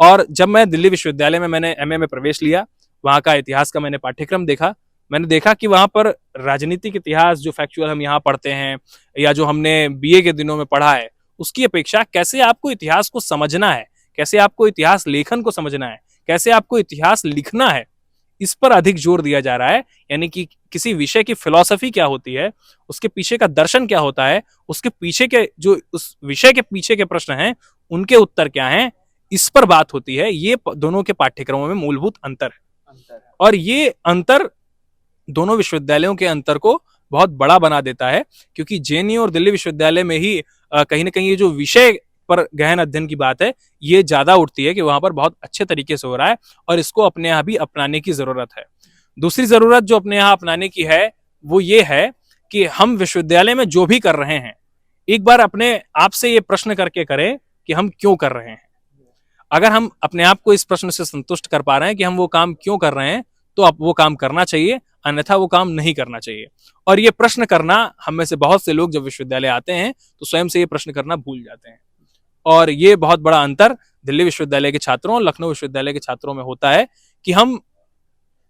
और जब मैं दिल्ली विश्वविद्यालय में मैंने एमए में प्रवेश लिया, वहाँ का इतिहास का मैंने पाठ्यक्रम देखा, मैंने देखा कि वहाँ पर राजनीतिक इतिहास जो फैक्चुअल हम यहाँ पढ़ते हैं या जो हमने बीए के दिनों में पढ़ा है, उसकी अपेक्षा कैसे आपको इतिहास को समझना है, कैसे आपको इतिहास लेखन को समझना है, कैसे आपको इतिहास लिखना है, इस पर अधिक जोर दिया जा रहा है। यानी कि किसी विषय की फिलॉसफी क्या होती है, उसके पीछे का दर्शन क्या होता है, उसके पीछे के जो उस विषय के पीछे के प्रश्न हैं उनके उत्तर क्या हैं, इस पर बात होती है। ये दोनों के पाठ्यक्रमों में मूलभूत अंतर है। और ये अंतर दोनों विश्वविद्यालयों के अंतर को बहुत बड़ा बना देता है, क्योंकि जेएनयू और दिल्ली विश्वविद्यालय में ही कहीं ना कहीं ये जो विषय पर गहन अध्ययन की बात है ये ज्यादा उठती है कि वहां पर बहुत अच्छे तरीके से हो रहा है और इसको अपने यहाँ भी अपनाने की जरूरत है। दूसरी जरूरत जो अपने यहाँ अपनाने की है वो ये है कि हम विश्वविद्यालय में जो भी कर रहे हैं, एक बार अपने आप से ये प्रश्न करके करें कि हम क्यों कर रहे हैं। अगर हम अपने आप को इस प्रश्न से संतुष्ट कर पा रहे हैं कि हम वो काम क्यों कर रहे हैं, तो अब वो काम करना चाहिए, अन्यथा वो काम नहीं करना चाहिए। और ये प्रश्न करना, हम में से बहुत से लोग जब विश्वविद्यालय आते हैं तो स्वयं से ये प्रश्न करना भूल जाते हैं। और ये बहुत बड़ा अंतर दिल्ली विश्वविद्यालय के छात्रों और लखनऊ विश्वविद्यालय के छात्रों में होता है कि हम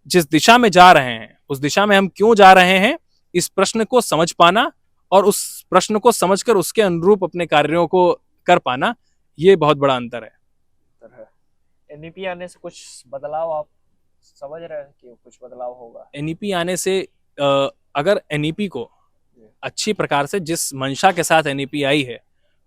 जिस दिशा में जा रहे हैं उस दिशा में हम क्यों जा रहे हैं, इस प्रश्न को समझ पाना और उस प्रश्न को समझकर उसके अनुरूप अपने कार्यों को कर पाना, ये बहुत बड़ा अंतर है। एनईपी आने से कुछ बदलाव आप समझ रहे हैं कि कुछ बदलाव होगा? एनईपी आने से अगर एनईपी को अच्छी प्रकार से जिस मंशा के साथ एनईपी आई है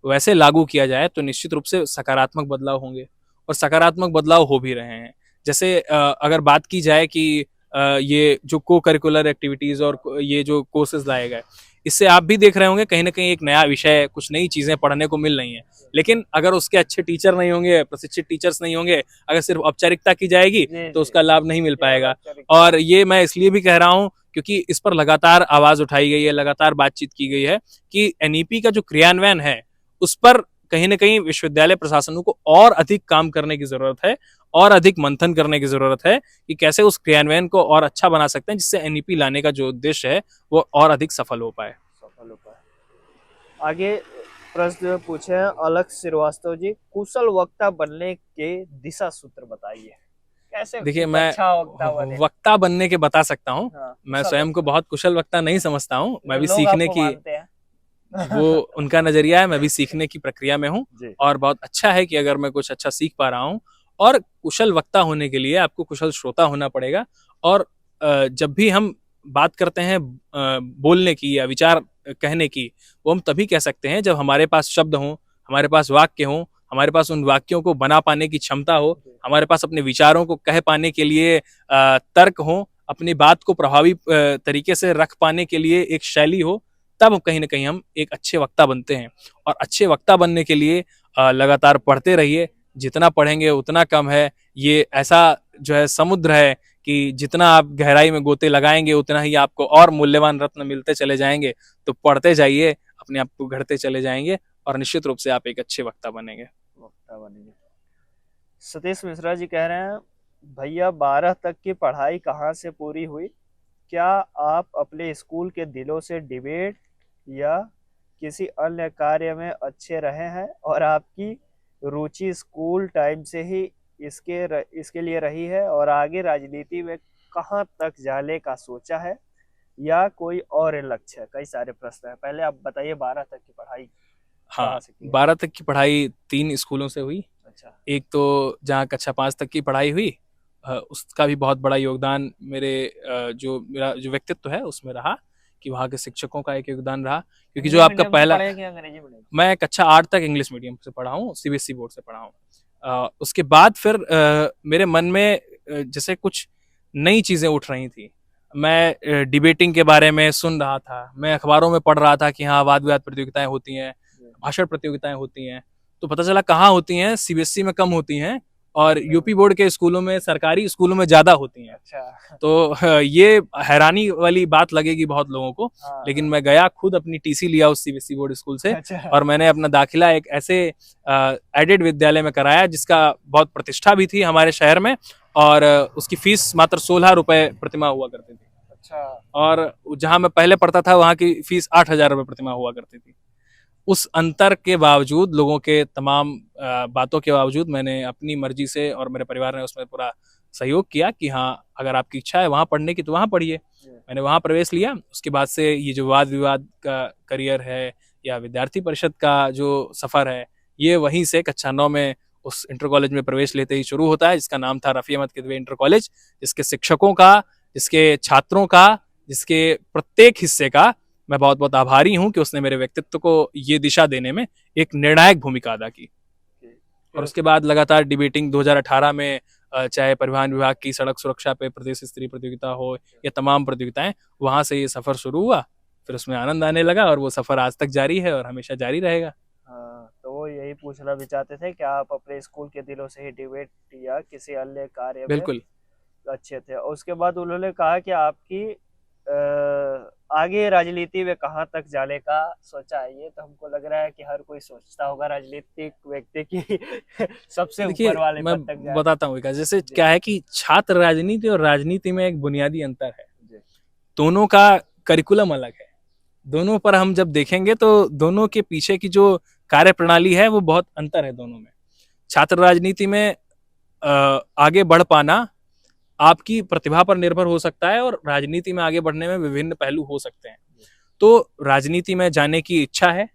वैसे लागू किया जाए तो निश्चित रूप से सकारात्मक बदलाव होंगे, और सकारात्मक बदलाव हो भी रहे हैं। जैसे अगर बात की जाए कि ये जो को करिकुलर एक्टिविटीज और ये जो कोर्सेज लाए गए, इससे आप भी देख रहे होंगे कहीं ना कहीं एक नया विषय, कुछ नई चीजें पढ़ने को मिल रही हैं। लेकिन अगर उसके अच्छे टीचर नहीं होंगे, प्रशिक्षित टीचर्स नहीं होंगे, अगर सिर्फ औपचारिकता की जाएगी तो उसका लाभ नहीं मिल पाएगा। और ये मैं इसलिए भी कह रहा हूँ क्योंकि इस पर लगातार आवाज उठाई गई है, लगातार बातचीत की गई है कि एनईपी का जो क्रियान्वयन है उस पर कहीं ना कहीं विश्वविद्यालय प्रशासनों को और अधिक काम करने की जरूरत है और अधिक मंथन करने की जरूरत है कि कैसे उस क्रियान्वयन को और अच्छा बना सकते हैं, जिससे एनईपी लाने का जो उद्देश्य है वो और अधिक सफल हो पाए। आगे प्रश्न पूछे हैं अलख श्रीवास्तव जी, कुशल वक्ता बनने के दिशा सूत्र बताइए। कैसे? देखिए, मैं अच्छा वक्ता बनने के बता सकता हूँ। हाँ, मैं स्वयं को बहुत कुशल वक्ता नहीं समझता हूँ, मैं भी सीखने की वो उनका नजरिया है, मैं भी सीखने की प्रक्रिया में हूँ। और बहुत अच्छा है कि अगर मैं कुछ अच्छा सीख पा रहा हूँ। और कुशल वक्ता होने के लिए आपको कुशल श्रोता होना पड़ेगा। और जब भी हम बात करते हैं बोलने की या विचार कहने की, वो हम तभी कह सकते हैं जब हमारे पास शब्द हों, हमारे पास वाक्य हों, हमारे पास उन वाक्यों को बना पाने की क्षमता हो, हमारे पास अपने विचारों को कह पाने के लिए तर्क हो, अपनी बात को प्रभावी तरीके से रख पाने के लिए एक शैली हो, तब कहीं ना कहीं हम एक अच्छे वक्ता बनते हैं। और अच्छे वक्ता बनने के लिए लगातार पढ़ते रहिए, जितना पढ़ेंगे उतना कम है। ये ऐसा जो है समुद्र है कि जितना आप गहराई में गोते लगाएंगे उतना ही आपको और मूल्यवान रत्न मिलते चले जाएंगे। तो पढ़ते जाइए, अपने आप को घड़ते चले जाएंगे और निश्चित रूप से आप एक अच्छे वक्ता बनेंगे। वक्ता बनेंगे। सतीश मिश्रा जी कह रहे हैं, भैया 12 तक की पढ़ाई कहाँ से पूरी हुई? क्या आप अपने स्कूल के दिनों से डिबेट या किसी अन्य कार्य में अच्छे रहे हैं और आपकी रुचि स्कूल टाइम से ही इसके लिए रही है, और आगे राजनीति में कहाँ तक जाने का सोचा है या कोई और लक्ष्य है? कई सारे प्रश्न हैं, पहले आप बताइए 12 तक की पढ़ाई हाँ, कहाँ से की है? 12 तक की पढ़ाई 3 स्कूलों से हुई। अच्छा। एक तो जहाँ कक्षा 5 तक की पढ़ाई हुई, उसका भी बहुत बड़ा योगदान मेरा जो व्यक्तित्व है उसमें रहा, कि वहाँ के शिक्षकों का एक योगदान रहा, क्योंकि जो हिंदी आपका मीडियम से पहला, पढ़े कि अंग्रेजी मीडियम? मैं कक्षा 8 तक इंग्लिश मीडियम से पढ़ा हूँ, सीबीएसई बोर्ड से पढ़ा हूँ। उसके बाद फिर मेरे मन में जैसे कुछ नई चीज़ें उठ रही थी। मैं डिबेटिंग के बारे में सुन रहा था, मैं अखबारों में पढ़ रहा था कि हाँ, वाद विवाद प्रतियोगिताएं होती हैं, भाषण प्रतियोगिताएं होती हैं। तो पता चला कहाँ होती हैं, सीबीएसई में कम होती हैं और यूपी बोर्ड के स्कूलों में, सरकारी स्कूलों में ज़्यादा होती हैं। अच्छा। तो ये हैरानी वाली बात लगेगी बहुत लोगों को, लेकिन मैं गया, खुद अपनी टीसी लिया उस सीबीएसई बोर्ड स्कूल से, अच्छा। और मैंने अपना दाखिला एक ऐसे एडेड विद्यालय में कराया जिसका बहुत प्रतिष्ठा भी थी हमारे शहर में, और उसकी फीस मात्र 16 रुपए प्रतिमाह हुआ करती थी। अच्छा। और जहाँ मैं पहले पढ़ता था वहाँ की फीस 8,000 रुपये प्रतिमाह हुआ करती थी। उस अंतर के बावजूद, लोगों के तमाम बातों के बावजूद, मैंने अपनी मर्जी से, और मेरे परिवार ने उसमें पूरा सहयोग किया कि हाँ, अगर आपकी इच्छा है वहाँ पढ़ने की तो वहाँ पढ़िए। मैंने वहाँ प्रवेश लिया। उसके बाद से ये जो वाद विवाद का करियर है या विद्यार्थी परिषद का जो सफ़र है, ये वहीं से कक्षा 9 में उस इंटर कॉलेज में प्रवेश लेते ही शुरू होता है, जिसका नाम था रफ़ी अहमद किदवई इंटर कॉलेज, जिसके शिक्षकों का, जिसके छात्रों का, जिसके प्रत्येक हिस्से का मैं बहुत बहुत आभारी हूं कि उसने मेरे व्यक्तित्व को ये दिशा देने में एक निर्णायक भूमिका अदा की। और उसके बाद लगातार डिबेटिंग 2018 में, चाहे परिवहन विभाग की सड़क सुरक्षा पे प्रदेश स्तरीय प्रतियोगिता हो या तमाम प्रतियोगिताएं, वहां से ये सफर शुरू हुआ, फिर उसमें आनंद आने लगा, और वो सफर आज तक जारी है और हमेशा जारी रहेगा। हाँ, तो वो यही पूछना भी चाहते थे कि आप अपने स्कूल के दिनों से ही डिबेट या किसी अन्य कार्य में बिल्कुल। अच्छे थे, और उसके बाद उन्होंने कहा कि आपकी आगे राजनीति में कहाँ तक जाने का सोचा है। ये तो हमको लग रहा है कि हर कोई सोचता होगा राजनीतिक व्यक्ति की सबसे देखिए, ऊपर वाले मैं पद तक जाए। बताता हूँ, जैसे क्या है कि छात्र राजनीति और राजनीति में एक बुनियादी अंतर है। दोनों का करिकुलम अलग है। दोनों पर हम जब देखेंगे तो दोनों के पीछे की जो कार्य प्रणाली है वो बहुत अंतर है दोनों में। छात्र राजनीति में आगे बढ़ पाना आपकी प्रतिभा पर निर्भर हो सकता है, और राजनीति में आगे बढ़ने में विभिन्न पहलू हो सकते हैं। तो राजनीति में जाने की इच्छा है,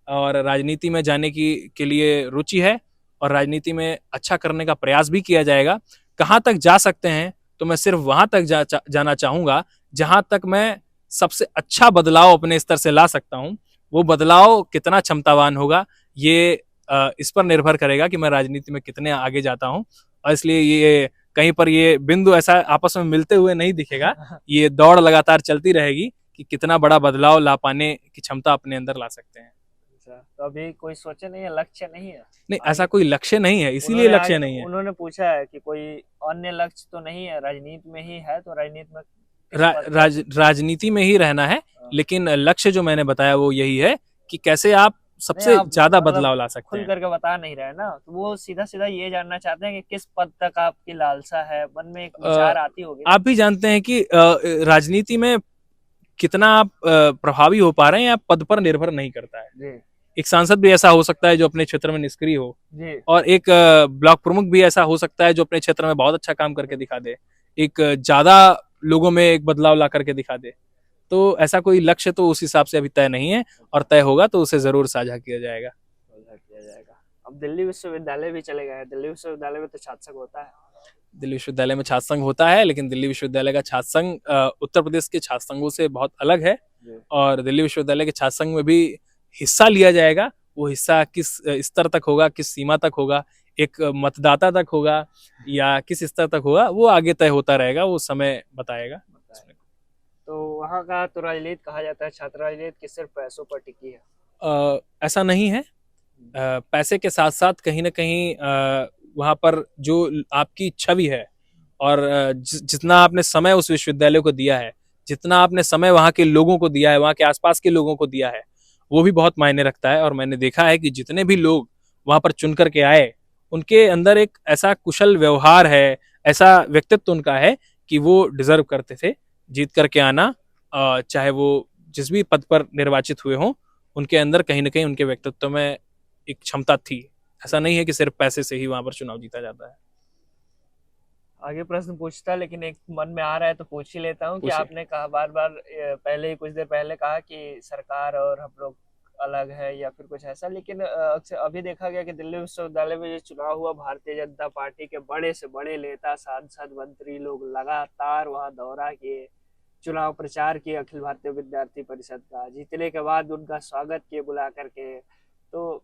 और राजनीति में जाने की के लिए रुचि है, और राजनीति में अच्छा करने का प्रयास भी किया जाएगा। कहाँ तक जा सकते हैं, तो मैं सिर्फ वहां तक जाना चाहूंगा जहां तक मैं सबसे अच्छा बदलाव अपने स्तर से ला सकता हूं। वो बदलाव कितना क्षमतावान होगा, ये इस पर निर्भर करेगा कि मैं राजनीति में कितने आगे जाता हूं। और इसलिए ये कहीं पर ये बिंदु ऐसा आपस में मिलते हुए नहीं दिखेगा। ये दौड़ लगातार चलती रहेगी कि कितना बड़ा बदलाव ला पाने की क्षमता अपने अंदर ला सकते हैं। तो अभी कोई सोचे नहीं है, लक्ष्य नहीं है? नहीं, ऐसा कोई लक्ष्य नहीं है, इसीलिए लक्ष्य नहीं है। उन्होंने पूछा है कि कोई अन्य लक्ष्य तो नहीं है, राजनीति में ही है, तो राजनीति में राजनीति में ही रहना है, लेकिन लक्ष्य जो मैंने बताया वो यही है कि कैसे आप सबसे ज्यादा बदलाव ला सकते हैं। खुल करके बता नहीं रहे ना, तो वो सीधा सीधा ये जानना चाहते हैं कि किस पद तक आपकी लालसा है, मन में एक विचार आती होगी। आप भी जानते हैं कि राजनीति में कितना आप प्रभावी हो पा रहे हैं, आप पद पर निर्भर नहीं करता है जी। एक सांसद भी ऐसा हो सकता है जो अपने क्षेत्र में निष्क्रिय हो जी। और एक ब्लॉक प्रमुख भी ऐसा हो सकता है जो अपने क्षेत्र में बहुत अच्छा काम करके दिखा दे, एक ज्यादा लोगों में एक बदलाव ला करके दिखा दे। तो ऐसा कोई लक्ष्य तो उस हिसाब से अभी तय नहीं है, और तय होगा तो उसे जरूर साझा किया जाएगा। अब दिल्ली विश्वविद्यालय भी चले गए हैं, दिल्ली विश्वविद्यालय में तो छात्र संघ होता है। दिल्ली विश्वविद्यालय में छात्र संघ होता है, लेकिन दिल्ली विश्वविद्यालय का छात्र संघ उत्तर प्रदेश के छात्र संघों से बहुत अलग है, और दिल्ली विश्वविद्यालय के छात्र संघ में भी हिस्सा लिया जाएगा। वो हिस्सा किस स्तर तक होगा, किस सीमा तक होगा, एक मतदाता तक होगा या किस स्तर तक होगा, वो आगे तय होता रहेगा, वो समय बताएगा। तो वहाँ का तो राजनीति कहा जाता है छात्र राजनीति की सिर्फ पैसों पर टिकी है। ऐसा नहीं है। पैसे के साथ साथ कहीं ना कहीं वहाँ पर जो आपकी छवि है और जितना आपने समय उस विश्वविद्यालय को दिया है, जितना आपने समय वहाँ के लोगों को दिया है, वहाँ के आसपास के लोगों को दिया है, वो भी बहुत मायने रखता है। और मैंने देखा है कि जितने भी लोग वहाँ पर चुन करके आए, उनके अंदर एक ऐसा कुशल व्यवहार है, ऐसा व्यक्तित्व उनका है कि वो डिजर्व करते थे जीत करके आना। चाहे वो जिस भी पद पर निर्वाचित हुए हों, उनके अंदर कहीं ना कहीं उनके व्यक्तित्व में एक क्षमता थी। ऐसा नहीं है कि सिर्फ पैसे से ही वहां पर चुनाव जीता जाता है। आगे प्रश्न पूछता, लेकिन एक मन में आ रहा है तो पूछ ही लेता हूँ कि पूछिए। आपने कहा बार बार पहले ही कुछ देर पहले कहा कि सरकार और हम लोग अलग है या फिर कुछ ऐसा, लेकिन अक्सर अभी देखा गया कि दिल्ली विश्वविद्यालय में जो चुनाव हुआ, भारतीय जनता पार्टी के बड़े से बड़े नेता, सांसद, मंत्री लोग लगातार वहां दौरा किए, चुनाव प्रचार किए अखिल भारतीय विद्यार्थी परिषद का, जीतने के बाद उनका स्वागत किए बुला करके। तो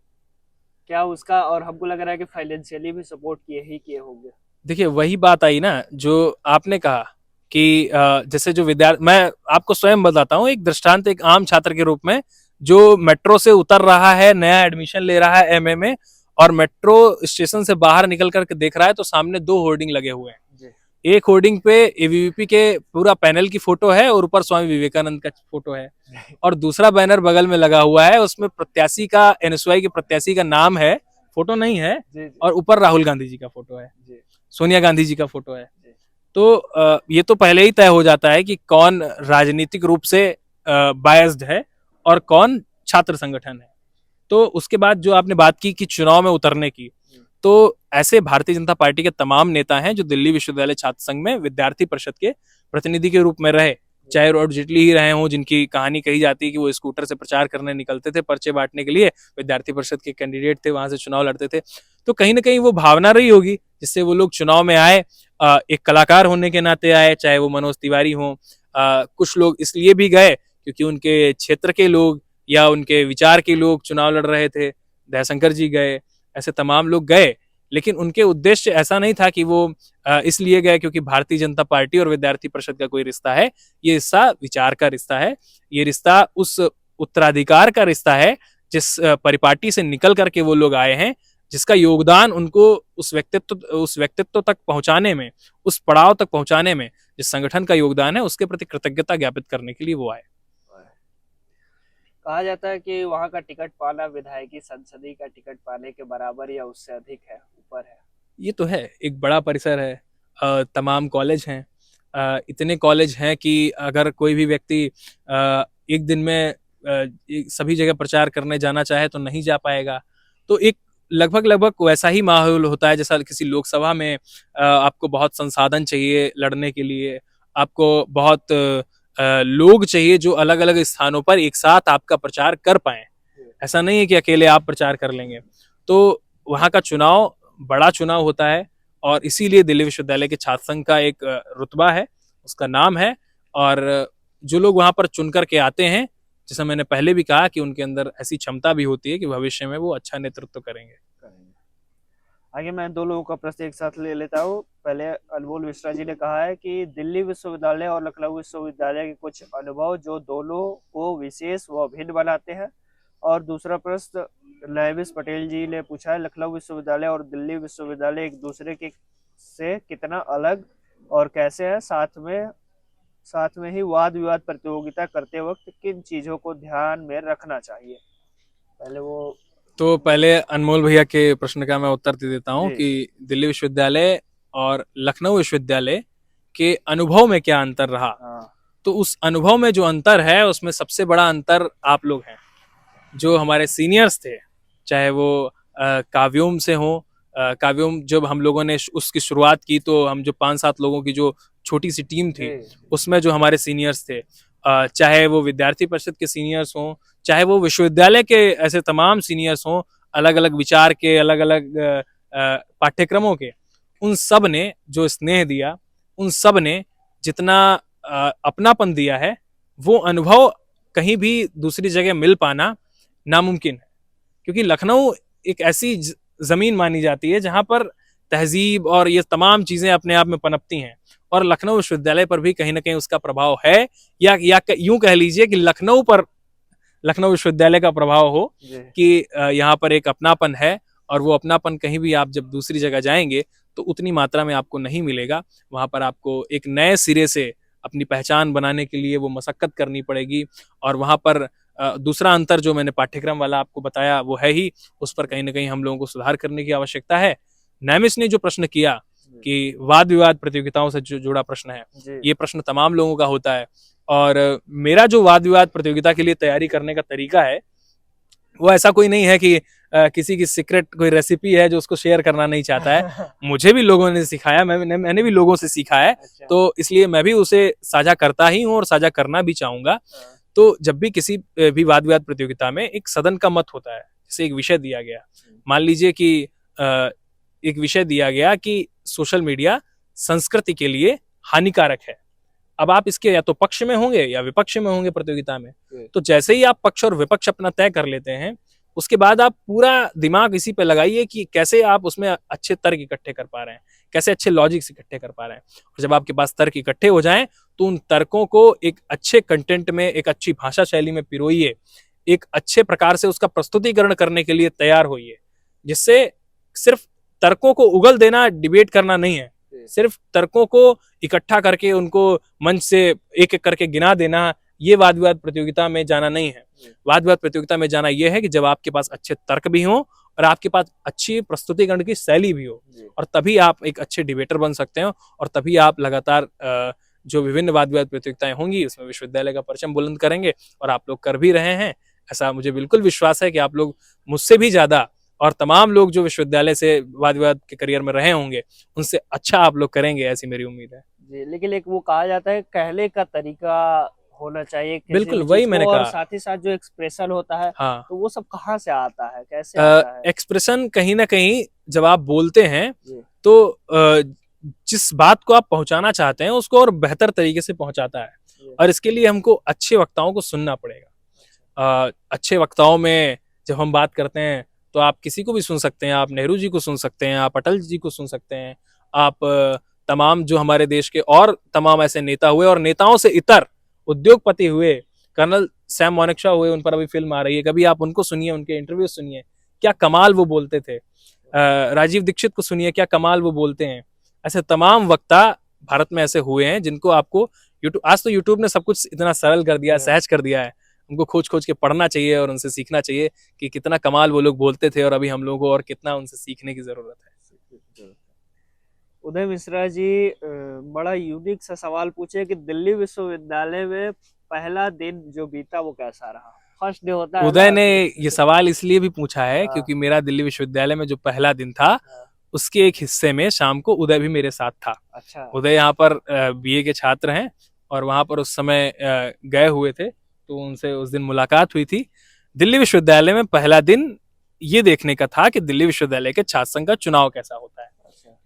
क्या उसका, और हमको लग रहा है कि फाइनेंशियली भी सपोर्ट किए ही किए होंगे। देखिए वही बात आई ना जो आपने कहा कि जैसे जो विद्यार्थी, मैं आपको स्वयं बताता हूँ एक दृष्टांत, एक आम छात्र के रूप में जो मेट्रो से उतर रहा है, नया एडमिशन ले रहा है एमए में, और मेट्रो स्टेशन से बाहर निकल करके देख रहा है तो सामने 2 होर्डिंग लगे हुए हैं। एक होर्डिंग पे एबीवीपी के पूरा पैनल की फोटो है और ऊपर स्वामी विवेकानंद का फोटो है, और दूसरा बैनर बगल में लगा हुआ है, उसमें प्रत्याशी का, एनएसयूआई के प्रत्याशी का नाम है, फोटो नहीं है, और ऊपर राहुल गांधी जी का फोटो है, सोनिया गांधी जी का फोटो है। तो ये तो पहले ही तय हो जाता है कि कौन राजनीतिक रूप से बायस्ड है और कौन छात्र संगठन है। तो उसके बाद जो आपने बात की कि चुनाव में उतरने की, तो ऐसे भारतीय जनता पार्टी के तमाम नेता हैं जो दिल्ली विश्वविद्यालय छात्र संघ में विद्यार्थी परिषद के प्रतिनिधि के रूप में रहे, चाहे अरुण जेटली ही रहे हों, जिनकी कहानी कही जाती है कि वो स्कूटर से प्रचार करने निकलते थे, पर्चे बांटने के लिए, विद्यार्थी परिषद के कैंडिडेट थे, वहां से चुनाव लड़ते थे। तो कहीं ना कहीं वो भावना रही होगी जिससे वो लोग चुनाव में आए, एक कलाकार होने के नाते आए, चाहे वो मनोज तिवारी हों। कुछ लोग इसलिए भी गए क्योंकि उनके क्षेत्र के लोग या उनके विचार के लोग चुनाव लड़ रहे थे, दयाशंकर जी गए, ऐसे तमाम लोग गए। लेकिन उनके उद्देश्य ऐसा नहीं था कि वो इसलिए गए क्योंकि भारतीय जनता पार्टी और विद्यार्थी परिषद का कोई रिश्ता है। ये रिश्ता विचार का रिश्ता है, ये रिश्ता उस उत्तराधिकार का रिश्ता है जिस परिपाटी से निकल करके वो लोग आए हैं, जिसका योगदान उनको उस व्यक्तित्व तक पहुंचाने में, उस पड़ाव तक पहुंचाने में जिस संगठन का योगदान है, उसके प्रति कृतज्ञता ज्ञापित करने के लिए वो आए। कहा जाता है कि वहाँ का टिकट पाना विधायकी संसदीय का टिकट पाने के बराबर या उससे अधिक है, ऊपर है। ये तो है, एक बड़ा परिसर है, तमाम कॉलेज हैं, इतने कॉलेज हैं कि अगर कोई भी व्यक्ति एक दिन में सभी जगह प्रचार करने जाना चाहे तो नहीं जा पाएगा। तो एक लगभग वैसा ही माहौल होता है जैसा किसी लोकसभा में आपको बहुत संसाधन चाहिए लड़ने के लिए, आपको बहुत लोग चाहिए जो अलग अलग स्थानों पर एक साथ आपका प्रचार कर पाए। ऐसा नहीं है कि अकेले आप प्रचार कर लेंगे। तो वहाँ का चुनाव बड़ा चुनाव होता है, और इसीलिए दिल्ली विश्वविद्यालय के छात्र संघ का एक रुतबा है, उसका नाम है, और जो लोग वहाँ पर चुन करके आते हैं, जैसा मैंने पहले भी कहा कि उनके अंदर ऐसी क्षमता भी होती है कि भविष्य में वो अच्छा नेतृत्व करेंगे। आगे मैं 2 लोगों का प्रश्न एक साथ ले लेता हूँ। पहले अनमोल मिश्रा जी ने कहा है कि दिल्ली विश्वविद्यालय और लखनऊ विश्वविद्यालय के कुछ अनुभव जो दोनों को विशेष व भिन्न बनाते हैं। और दूसरा प्रश्न लहविश पटेल जी ने पूछा है, लखनऊ विश्वविद्यालय और दिल्ली विश्वविद्यालय एक दूसरे के से कितना अलग और कैसे है, साथ में ही वाद विवाद प्रतियोगिता करते वक्त किन चीजों को ध्यान में रखना चाहिए। पहले अनमोल भैया के प्रश्न का मैं उत्तर दे देता हूँ कि दिल्ली विश्वविद्यालय और लखनऊ विश्वविद्यालय के अनुभव में क्या अंतर रहा। तो उस अनुभव में जो अंतर है उसमें सबसे बड़ा अंतर आप लोग हैं, जो हमारे सीनियर्स थे, चाहे वो काव्योम से हो। काव्योम जब हम लोगों ने उसकी शुरुआत की तो हम जो 5-7 लोगों की जो छोटी सी टीम थी उसमें जो हमारे सीनियर्स थे, चाहे वो विद्यार्थी परिषद के सीनियर्स हों, चाहे वो विश्वविद्यालय के ऐसे तमाम सीनियर्स हों, अलग अलग विचार के, अलग अलग पाठ्यक्रमों के, उन सब ने जो स्नेह दिया, उन सब ने जितना अपनापन दिया है, वो अनुभव कहीं भी दूसरी जगह मिल पाना नामुमकिन है। क्योंकि लखनऊ एक ऐसी जमीन मानी जाती है जहां पर तहजीब और ये तमाम चीजें अपने आप में पनपती हैं, और लखनऊ विश्वविद्यालय पर भी कहीं ना कहीं उसका प्रभाव है, या यूं कह लीजिए कि लखनऊ पर लखनऊ विश्वविद्यालय का प्रभाव हो कि यहाँ पर एक अपनापन है, और वो अपनापन कहीं भी आप जब दूसरी जगह जाएंगे तो उतनी मात्रा में आपको नहीं मिलेगा। वहाँ पर आपको एक नए सिरे से अपनी पहचान बनाने के लिए वो मशक्कत करनी पड़ेगी। और वहाँ पर दूसरा अंतर जो मैंने पाठ्यक्रम वाला आपको बताया वो है ही, उस पर कहीं ना कहीं हम लोगों को सुधार करने की आवश्यकता है। नैमिष ने जो प्रश्न किया कि वाद विवाद प्रतियोगिताओं से जो जुड़ा प्रश्न है, ये प्रश्न तमाम लोगों का होता है। और मेरा जो वाद विवाद प्रतियोगिता के लिए तैयारी करने का तरीका है वो ऐसा कोई नहीं है कि किसी की सीक्रेट कोई रेसिपी है जो उसको शेयर करना नहीं चाहता है। मुझे भी लोगों ने सिखाया, मैंने भी लोगों से सीखा है। अच्छा। तो इसलिए मैं भी उसे साझा करता ही हूँ और साझा करना भी चाहूंगा। तो जब भी किसी भी वाद विवाद प्रतियोगिता में एक सदन का मत होता है, जैसे एक विषय दिया गया, मान लीजिए कि एक विषय दिया गया कि सोशल मीडिया संस्कृति के लिए हानिकारक है। अब आप इसके या तो पक्ष में होंगे या विपक्ष में होंगे प्रतियोगिता में। तो जैसे ही आप पक्ष और विपक्ष अपना तय कर लेते हैं, उसके बाद आप पूरा दिमाग इसी पे लगाइए कि कैसे आप उसमें अच्छे तर्क इकट्ठे कर पा रहे हैं, कैसे अच्छे लॉजिक्स इकट्ठे कर पा रहे हैं। और जब आपके पास तर्क इकट्ठे हो जाएं तो उन तर्कों को एक अच्छे कंटेंट में, एक अच्छी भाषा शैली में पिरोइए, एक अच्छे प्रकार से उसका प्रस्तुतिकरण करने के लिए तैयार होइए, जिससे सिर्फ तर्कों को उगल देना डिबेट करना नहीं है, सिर्फ तर्कों को इकट्ठा करके उनको मंच से एक एक करके गिना देना, ये वाद विवाद प्रतियोगिता में जाना नहीं है। वाद विवाद प्रतियोगिता में जाना यह है कि जब आपके पास अच्छे तर्क भी हों और आपके पास अच्छी प्रस्तुतिकरण की शैली भी हो, और तभी आप एक अच्छे डिबेटर बन सकते हो। और तभी आप लगातार जो विभिन्न वाद विवाद प्रतियोगिताएं होंगी उसमें विश्वविद्यालय का परचम बुलंद करेंगे, और आप लोग कर भी रहे हैं। ऐसा मुझे बिल्कुल विश्वास है कि आप लोग मुझसे भी ज्यादा, और तमाम लोग जो विश्वविद्यालय से वाद विवाद के करियर में रहे होंगे, उनसे अच्छा आप लोग करेंगे, ऐसी मेरी उम्मीद है जी। लेकिन एक वो कहा जाता है कहने का तरीका होना चाहिए, बिल्कुल वही मैंने कहा। और साथ ही साथ जो एक्सप्रेशन होता है, हाँ, तो वो सब कहाँ से आता है, कैसे आता है? एक्सप्रेशन कहीं ना कहीं जब आप बोलते हैं तो जिस बात को आप पहुंचाना चाहते हैं उसको और बेहतर तरीके से पहुंचाता है। और इसके लिए हमको अच्छे वक्ताओं को सुनना पड़ेगा। अच्छे वक्ताओं में जब हम बात करते हैं तो आप किसी को भी सुन सकते हैं, आप नेहरू जी को सुन सकते हैं, आप अटल जी को सुन सकते हैं, आप तमाम जो हमारे देश के और तमाम ऐसे नेता हुए, और नेताओं से इतर उद्योगपति हुए, कर्नल सैम मानेकशॉ हुए, उन पर अभी फिल्म आ रही है, कभी आप उनको सुनिए, उनके इंटरव्यू सुनिए, क्या कमाल वो बोलते थे। राजीव दीक्षित को सुनिए, क्या कमाल वो बोलते हैं। ऐसे तमाम वक्ता भारत में ऐसे हुए हैं जिनको आपको आज तो यूट्यूब ने सब कुछ इतना सरल कर दिया, सहज कर दिया है। उनको खोज खोज के पढ़ना चाहिए और उनसे सीखना चाहिए कि कितना कमाल वो लोग बोलते थे, और अभी हम लोगों को और कितना उनसे सीखने की जरूरत है। उदय मिश्रा जी बड़ा यूनिक सा सवाल पूछे कि दिल्ली विश्वविद्यालय में पहला दिन जो बीता वो कैसा रहा? फर्स्ट डे होता है। उदय ने ये सवाल इसलिए भी पूछा है क्योंकि मेरा दिल्ली विश्वविद्यालय में जो पहला दिन था उसके एक हिस्से में शाम को उदय भी मेरे साथ था। अच्छा। उदय यहाँ पर बीए के छात्र हैं और वहां पर उस समय गए हुए थे, तो उनसे उस दिन मुलाकात हुई थी। दिल्ली विश्वविद्यालय में पहला दिन ये देखने का था कि दिल्ली विश्वविद्यालय के छात्र संघ का चुनाव कैसा होता है।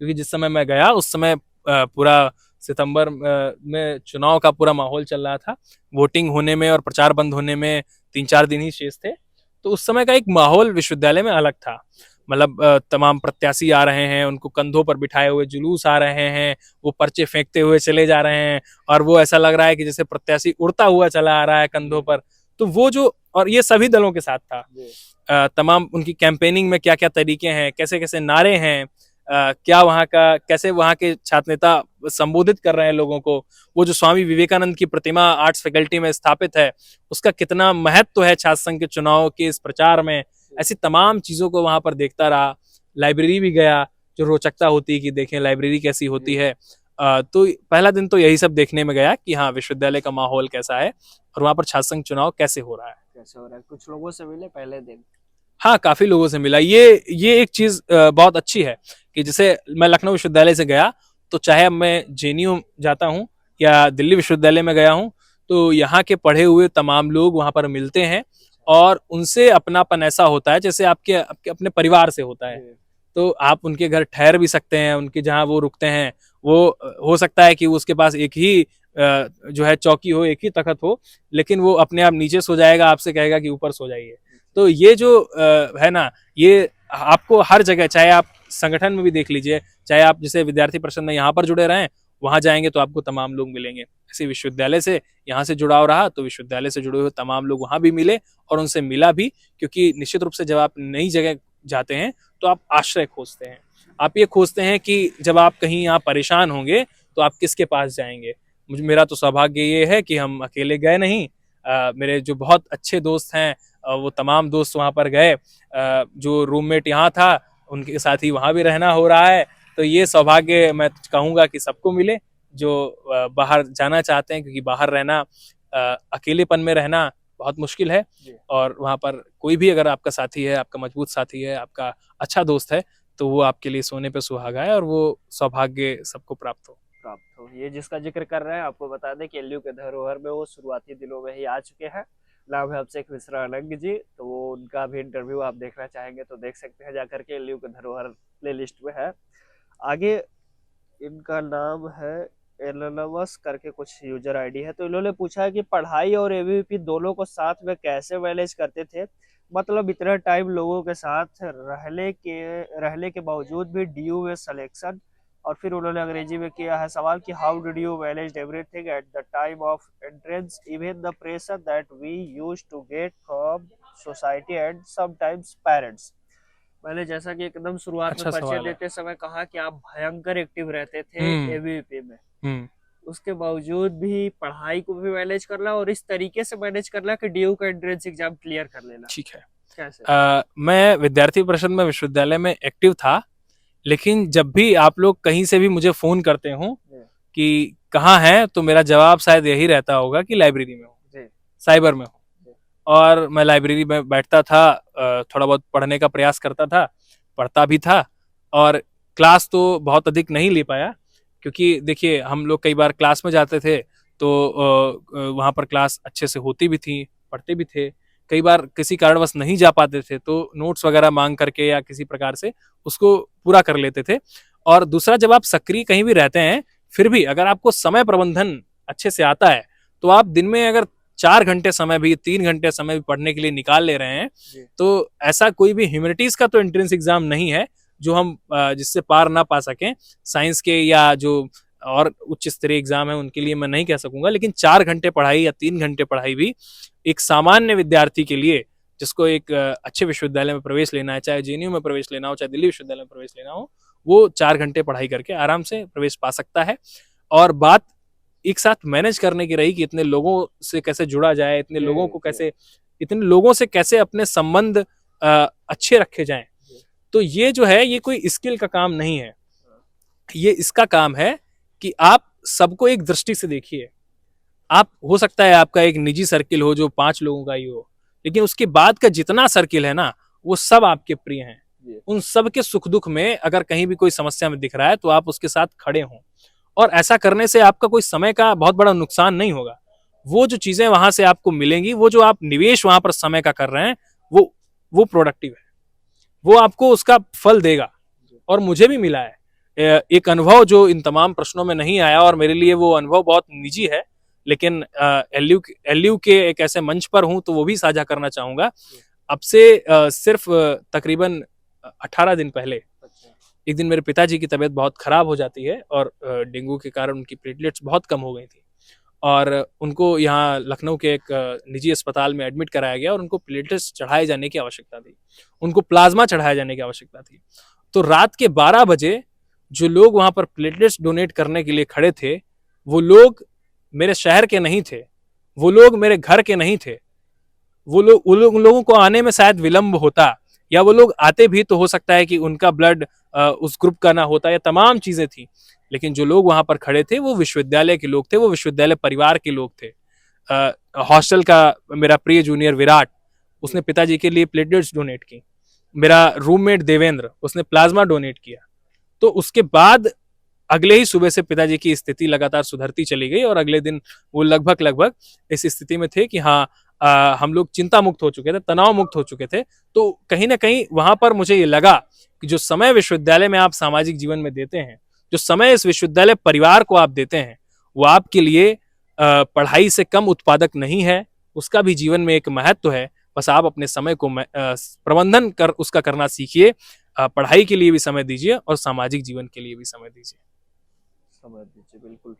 क्योंकि जिस समय मैं गया उस समय पूरा सितंबर में चुनाव का पूरा माहौल चल रहा था। वोटिंग होने में और प्रचार बंद होने में 3-4 दिन ही शेष थे, तो उस समय का एक माहौल विश्वविद्यालय में अलग था। मतलब तमाम प्रत्याशी आ रहे हैं, उनको कंधों पर बिठाए हुए जुलूस आ रहे हैं, वो पर्चे फेंकते हुए चले जा रहे हैं, और वो ऐसा लग रहा है कि जैसे प्रत्याशी उड़ता हुआ चला आ रहा है कंधों पर। तो वो जो, और ये सभी दलों के साथ था। तमाम उनकी कैंपेनिंग में क्या क्या तरीके हैं, कैसे कैसे नारे हैं, क्या वहाँ का, कैसे वहाँ के छात्र नेता संबोधित कर रहे हैं लोगों को, वो जो स्वामी विवेकानंद की प्रतिमा आर्ट्स फैकल्टी में स्थापित है उसका कितना महत्व है छात्र संघ के चुनाव के इस प्रचार में। ऐसी तमाम चीजों को वहां पर देखता रहा। लाइब्रेरी भी गया, जो रोचकता होती है कि देखें लाइब्रेरी कैसी होती है। तो पहला दिन तो यही सब देखने में गया कि हाँ विश्वविद्यालय का माहौल कैसा है और वहां पर छात्र संघ चुनाव कैसे हो रहा है। कुछ लोगों से मिले पहले दिन? हाँ, काफी लोगों से मिला। ये एक चीज बहुत अच्छी है कि जैसे मैं लखनऊ विश्वविद्यालय से गया, तो चाहे अब मैं जेएनयू जाता हूँ या दिल्ली विश्वविद्यालय में गया हूँ, तो यहाँ के पढ़े हुए तमाम लोग वहां पर मिलते हैं और उनसे अपनापन ऐसा होता है जैसे आपके अपने परिवार से होता है। तो आप उनके घर ठहर भी सकते हैं, उनके जहाँ वो रुकते हैं वो हो सकता है कि उसके पास एक ही जो है चौकी हो, एक ही तख्त हो, लेकिन वो अपने आप नीचे सो जाएगा, आपसे कहेगा कि ऊपर सो जाइए। तो ये जो है ना, ये आपको हर जगह, चाहे आप संगठन में भी देख लीजिए, चाहे आप जैसे विद्यार्थी परिषद में यहाँ पर जुड़े रहें, वहां जाएंगे तो आपको तमाम लोग मिलेंगे। ऐसे विश्वविद्यालय से यहाँ से जुड़ाव रहा तो विश्वविद्यालय से जुड़े हुए तमाम लोग वहां भी मिले और उनसे मिला भी, क्योंकि निश्चित रूप से जब आप नई जगह जाते हैं तो आप आश्रय खोजते हैं, आप ये खोजते हैं कि जब आप कहीं यहाँ परेशान होंगे तो आप किसके पास जाएंगे। मेरा तो सौभाग्य ये है कि हम अकेले गए नहीं, मेरे जो बहुत अच्छे दोस्त हैं वो तमाम दोस्त वहाँ पर गए, जो रूममेट यहाँ था उनके साथ ही वहाँ भी रहना हो रहा है। तो ये सौभाग्य मैं कहूँगा कि सबको मिले जो बाहर जाना चाहते हैं, क्योंकि बाहर रहना, अकेलेपन में रहना बहुत मुश्किल है। और वहाँ पर कोई भी अगर आपका साथी है, आपका मजबूत साथी है, आपका अच्छा दोस्त है, तो वो आपके लिए सोने पे सुहागा है, और वो सौभाग्य सबको प्राप्त हो। ये जिसका जिक्र कर रहे हैं, आपको बता दें कि एलयू के धरोहर में वो शुरुआती दिनों में ही आ चुके हैं। नाम है अभिषेक मिश्रा अनंग जी। तो वो उनका भी इंटरव्यू आप देखना चाहेंगे तो देख सकते हैं जाकर के, एलयू के धरोहर प्ले लिस्ट में है। आगे इनका नाम है एनोनमस करके कुछ यूजर आईडी है। तो इन्होंने पूछा है कि पढ़ाई और एबीवीपी दोनों को साथ में कैसे मैनेज करते थे, मतलब इतना टाइम लोगों के साथ रहने के बावजूद भी डीयू में सिलेक्शन। और फिर उन्होंने अंग्रेजी में किया है सवाल कि how did you manage everything at the time of entrance, even the pressure that we used to get from society and sometimes parents. मैंने जैसा कि एकदम शुरुआत में परिचय देते समय कहा कि आप भयंकर एक्टिव रहते थे एबीवीपी में, उसके बावजूद भी पढ़ाई को भी मैनेज करना और इस तरीके से मैनेज करना कि डीयू का एंट्रेंस एग्जाम क्लियर कर लेना। ठीक है। कैसे? मैं विद्यार्थी परिषद में विश्वविद्यालय में एक्टिव था, लेकिन जब भी आप लोग कहीं से भी मुझे फोन करते हो कि कहाँ हैं, तो मेरा जवाब शायद यही रहता होगा कि लाइब्रेरी में हूँ, साइबर में हूँ। और मैं लाइब्रेरी में बैठता था, थोड़ा बहुत पढ़ने का प्रयास करता था, पढ़ता भी था। और क्लास तो बहुत अधिक नहीं ले पाया, क्योंकि देखिए हम लोग कई बार क्लास में जाते थे तो वहाँ पर क्लास अच्छे से होती भी थी, पढ़ते भी थे। कई बार किसी कारणवश नहीं जा पाते थे तो नोट्स वगैरह मांग करके या किसी प्रकार से उसको पूरा कर लेते थे। और दूसरा, जब आप सक्रिय कहीं भी रहते हैं, फिर भी अगर आपको समय प्रबंधन अच्छे से आता है, तो आप दिन में अगर 4 घंटे समय भी, 3 घंटे समय भी पढ़ने के लिए निकाल ले रहे हैं, तो ऐसा कोई भी ह्यूमैनिटीज का तो एंट्रेंस एग्जाम नहीं है जो हम जिससे पार ना पा सकें। साइंस के या जो और उच्च स्तरीय एग्जाम है उनके लिए मैं नहीं कह सकूंगा, लेकिन 4 घंटे पढ़ाई या 3 घंटे पढ़ाई भी एक सामान्य विद्यार्थी के लिए, जिसको एक अच्छे विश्वविद्यालय में प्रवेश लेना है, चाहे जेएनयू में प्रवेश लेना हो, चाहे दिल्ली विश्वविद्यालय में प्रवेश लेना हो, वो 4 घंटे पढ़ाई करके आराम से प्रवेश पा सकता है। और बात एक साथ मैनेज करने की रही कि इतने लोगों से कैसे जुड़ा जाए, इतने लोगों को कैसे, इतने लोगों से कैसे अपने संबंध अच्छे रखे जाएं। तो ये जो है, ये कोई स्किल का काम नहीं है, ये इसका काम है कि आप सबको एक दृष्टि से देखिए। आप, हो सकता है आपका एक निजी सर्किल हो जो 5 लोगों का ही हो, लेकिन उसके बाद का जितना सर्किल है ना, वो सब आपके प्रिय हैं। उन सब के सुख दुख में अगर कहीं भी कोई समस्या में दिख रहा है तो आप उसके साथ खड़े हों। और ऐसा करने से आपका कोई समय का बहुत बड़ा नुकसान नहीं होगा। वो जो चीजें वहां से आपको मिलेंगी, वो जो आप निवेश वहां पर समय का कर रहे हैं, वो प्रोडक्टिव है, वो आपको उसका फल देगा। और मुझे भी मिला है एक अनुभव जो इन तमाम प्रश्नों में नहीं आया, और मेरे लिए वो अनुभव बहुत निजी है, लेकिन एलयू के एक ऐसे मंच पर हूं तो वो भी साझा करना चाहूंगा। अब से सिर्फ तकरीबन 18 दिन पहले एक दिन मेरे पिताजी की तबीयत बहुत खराब हो जाती है, और डेंगू के कारण उनकी प्लेटलेट्स बहुत कम हो गई थी, और उनको यहाँ लखनऊ के एक निजी अस्पताल में एडमिट कराया गया, और उनको प्लेटलेट्स चढ़ाए जाने की आवश्यकता थी, उनको प्लाज्मा चढ़ाए जाने की आवश्यकता थी। तो रात के 12 बजे जो लोग वहां पर प्लेटलेट्स डोनेट करने के लिए खड़े थे, वो लोग मेरे शहर के नहीं थे, वो लोग मेरे घर के नहीं थे, वो लोग, उन लोगों को आने में शायद विलंब होता, या वो लोग आते भी तो हो सकता है कि उनका ब्लड उस ग्रुप का ना होता, या तमाम चीजें थी। लेकिन जो लोग वहां पर खड़े थे वो विश्वविद्यालय के लोग थे, वो विश्वविद्यालय परिवार के लोग थे। हॉस्टल का मेरा प्रिय जूनियर विराट, उसने पिताजी के लिए प्लेटलेट्स डोनेट की। मेरा रूममेट देवेंद्र, उसने प्लाज्मा डोनेट किया। तो उसके बाद अगले ही सुबह से पिताजी की स्थिति लगातार सुधरती चली गई, और अगले दिन वो लगभग इस स्थिति में थे कि हाँ, हम लोग चिंता मुक्त हो चुके थे, तनाव मुक्त हो चुके थे। तो कहीं ना कहीं वहां पर मुझे ये लगा कि जो समय विश्वविद्यालय में आप सामाजिक जीवन में देते हैं, जो समय इस विश्वविद्यालय परिवार को आप देते हैं, वो आपके लिए पढ़ाई से कम उत्पादक नहीं है, उसका भी जीवन में एक महत्व है। बस आप अपने समय को प्रबंधन कर उसका करना सीखिए, पढ़ाई के लिए भी समय दीजिए और सामाजिक जीवन के लिए भी समय दीजिए। समय दीजिए, बिल्कुल।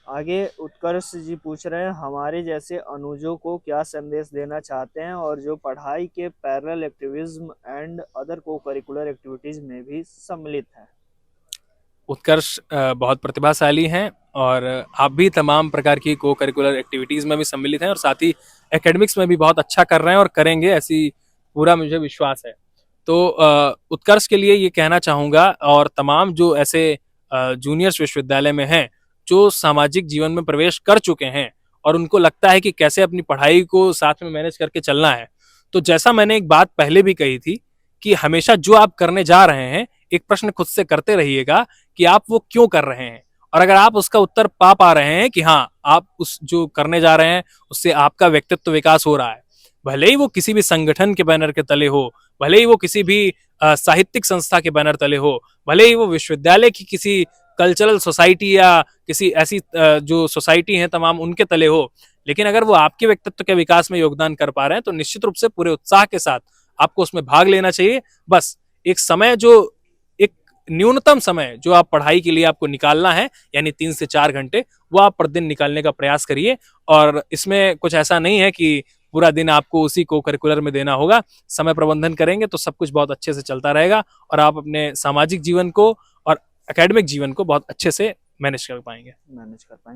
आगे उत्कर्ष जी पूछ रहे हैं हमारे जैसे अनुजों को क्या संदेश देना चाहते हैं और जो पढ़ाई के पैरेलल एक्टिविज्म एंड अदर को करिकुलर एक्टिविटीज में भी सम्मिलित हैं। उत्कर्ष बहुत प्रतिभाशाली हैं और आप भी तमाम प्रकार की को करिकुलर एक्टिविटीज़ में भी सम्मिलित हैं और साथ ही एकेडमिक्स में भी बहुत अच्छा कर रहे हैं और करेंगे, ऐसी पूरा मुझे विश्वास है। तो उत्कर्ष के लिए ये कहना चाहूँगा और तमाम जो ऐसे जूनियर्स विश्वविद्यालय में हैं जो सामाजिक जीवन में प्रवेश कर चुके हैं और उनको लगता है कि कैसे अपनी पढ़ाई को साथ में मैनेज करके चलना है, तो जैसा मैंने एक बात पहले भी कही थी कि हमेशा जो आप करने जा रहे हैं एक प्रश्न खुद से करते रहिएगा कि आप वो क्यों कर रहे हैं। और अगर आप उसका उत्तर पा रहे हैं कि हाँ आप उस जो करने जा रहे हैं उससे आपका व्यक्तित्व विकास हो रहा है, भले ही वो किसी भी संगठन के बैनर के तले हो, भले ही वो किसी भी साहित्यिक संस्था के बैनर तले हो, भले ही वो विश्वविद्यालय की किसी कल्चरल सोसाइटी या किसी ऐसी जो सोसाइटी है तमाम उनके तले हो, लेकिन अगर वो आपके व्यक्तित्व के विकास में योगदान कर पा रहे हैं तो निश्चित रूप से पूरे उत्साह के साथ आपको उसमें भाग लेना चाहिए। बस एक समय जो एक न्यूनतम समय जो आप पढ़ाई के लिए आपको निकालना है यानी 3 से 4 घंटे, वो आप प्रतिदिन निकालने का प्रयास करिए। और इसमें कुछ ऐसा नहीं है कि पूरा दिन आपको उसी को करिकुलर में देना होगा। समय प्रबंधन करेंगे तो सब कुछ बहुत अच्छे से चलता रहेगा और आप अपने सामाजिक जीवन को और एकेडमिक जीवन को बहुत अच्छे से मैनेज कर पाएंगे।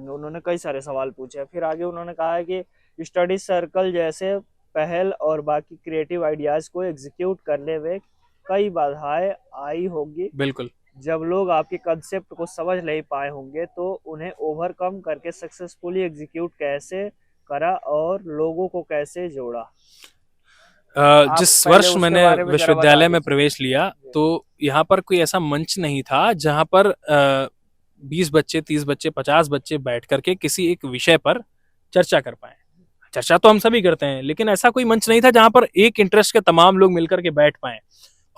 उन्होंने कई सारे सवाल पूछे हैं। फिर आगे उन्होंने कहा है कि स्टडी सर्कल जैसे पहल और बाकी क्रिएटिव आइडियाज को एग्जीक्यूट करने में कई बाधाएं आई होगी। बिल्कुल। जब लोग आपके कंसेप्ट को समझ नहीं पाए होंगे तो उन्हें ओवरकम करके सक्सेसफुली एग्जीक्यूट कैसे करा और लोगों को कैसे जोड़ा। जिस वर्ष मैंने विश्वविद्यालय में प्रवेश लिया तो यहाँ पर कोई ऐसा मंच नहीं था जहाँ पर 20 बच्चे, 30 बच्चे, 50 बच्चे बैठ करके किसी एक विषय पर चर्चा कर पाए। चर्चा तो हम सभी करते हैं, लेकिन ऐसा कोई मंच नहीं था जहां पर एक इंटरेस्ट के तमाम लोग मिलकर के बैठ पाए